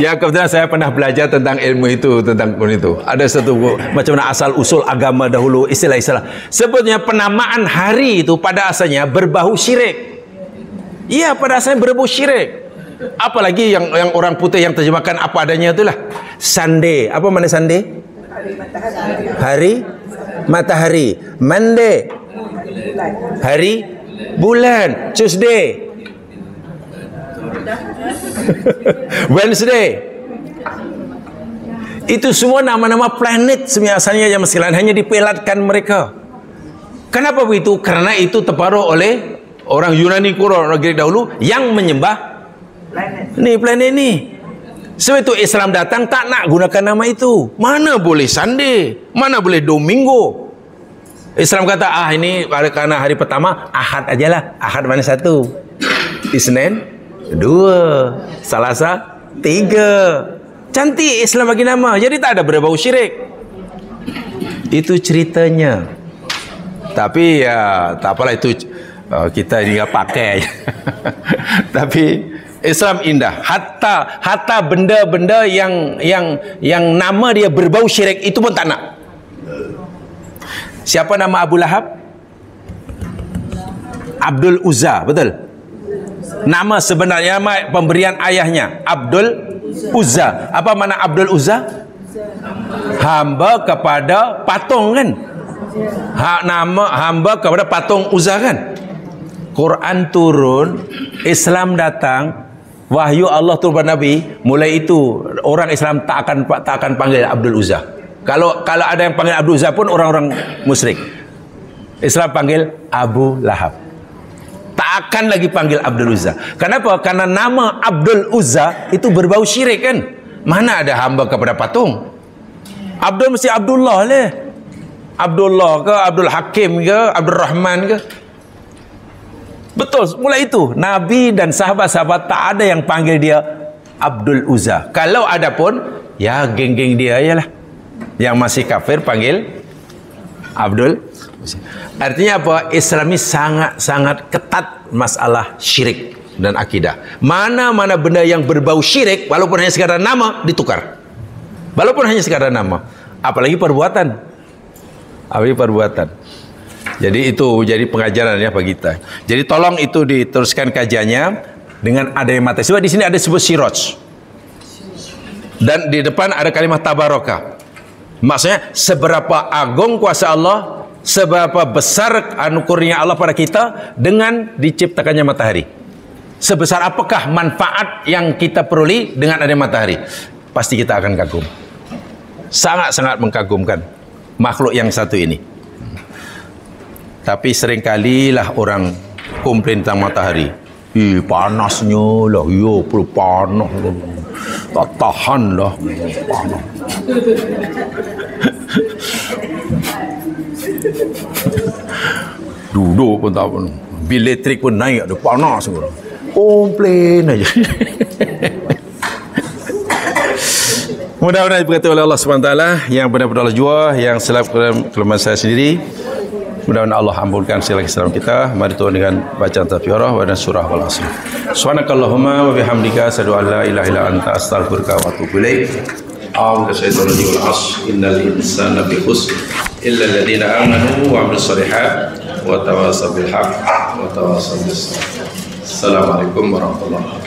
Ya, kebetulan saya pernah belajar tentang ilmu itu, tentang itu. Ada satu macam mana asal usul agama dahulu, istilah-istilah. Sebetulnya penamaan hari itu pada asalnya berbau syirik. Iya, pada asalnya berbau syirik. Apalagi yang orang putih yang terjemahkan apa adanya itulah Sunday. Apa mana Sunday? Hari matahari. Monday hari bulan. Tuesday Wednesday. Itu semua nama-nama planet asalnya yang sekalian, hanya dipelatkan mereka. Kenapa begitu? Karena itu terpengaruh oleh orang Yunani kuno, orang Greek dahulu yang menyembah planet ini. Sebab itu Islam datang tak nak gunakan nama itu. Mana boleh Sunday, mana boleh Domingo. Islam kata ini karena hari pertama Ahad ajalah. Ahad mana 1, Isnin 2, Selasa 3. Cantik Islam bagi nama. Jadi tak ada berbau syirik. Itu ceritanya. Tapi ya tak apalah, itu kita juga pakai. Tapi Islam indah. Hatta benda-benda yang nama dia berbau syirik itu pun tak nak. Siapa nama Abu Lahab? Abdul Uzza, betul? Nama sebenarnya, nama pemberian ayahnya Abdul Uzza. Apa makna Abdul Uzza? Hamba kepada patung kan? Nama hamba kepada patung Uzza kan? Quran turun, Islam datang, wahyu Allah turun kepada Nabi. Mulai itu orang Islam tak akan panggil Abdul Uzza. Kalau ada yang panggil Abdul Uzza pun orang-orang musyrik. Islam panggil Abu Lahab. Tak akan lagi panggil Abdul Uzza. Kenapa? Karena nama Abdul Uzza itu berbau syirik kan? Mana ada hamba kepada patung? Abdul mesti Abdullah lah. Abdullah ke, Abdul Hakim ke, Abdul Rahman ke. Betul, mulai itu Nabi dan sahabat-sahabat tak ada yang panggil dia Abdul Uzza. Kalau ada pun, ya geng-geng dia ajalah. Yang masih kafir panggil Abdul Uzza. Artinya apa? Islami sangat-sangat ketat masalah syirik dan akidah. Mana-mana benda yang berbau syirik, walaupun hanya sekadar nama, ditukar. Walaupun hanya sekadar nama. Apalagi perbuatan. Jadi itu jadi pengajaran ya bagi kita. Jadi tolong itu diteruskan kajiannya dengan adanya matahari. Sebab di sini ada sebut siraj. Dan di depan ada kalimat tabaraka. Maksudnya seberapa agung kuasa Allah, seberapa besar anugerahnya Allah pada kita dengan diciptakannya matahari. Sebesar apakah manfaat yang kita peroleh dengan adanya matahari? Pasti kita akan kagum. Sangat-sangat mengkagumkan makhluk yang satu ini. Tapi seringkali lah orang komplain tentang matahari. Panasnya lah, perlu panas. Tak tahan lah. Panas. Duduk pun tak pun. Bil elektrik pun naik, ada panas. Komplain aja. Mudah-mudahan diberkati oleh Allah SWT, yang benar-benar Allah jua, yang silap kelemahan saya sendiri. Mudah-mudahan Allah ampunkan segala kesalahan kita. Mari tuan dengan bacaan tafsirah dan surah wal asr. Subhanakallahumma wa bihamdika asyhadu an la ilaha illa anta astaghfiruka wa atubu ilaik. A'udzu bisyaitonir wal asr. Innal insana fi khusr illa alladziina aamanu wa 'amilus shalihat wa tawassaw bil haqq wa tawassaw bis sabr. Assalamualaikum warahmatullahi wabarakatuh.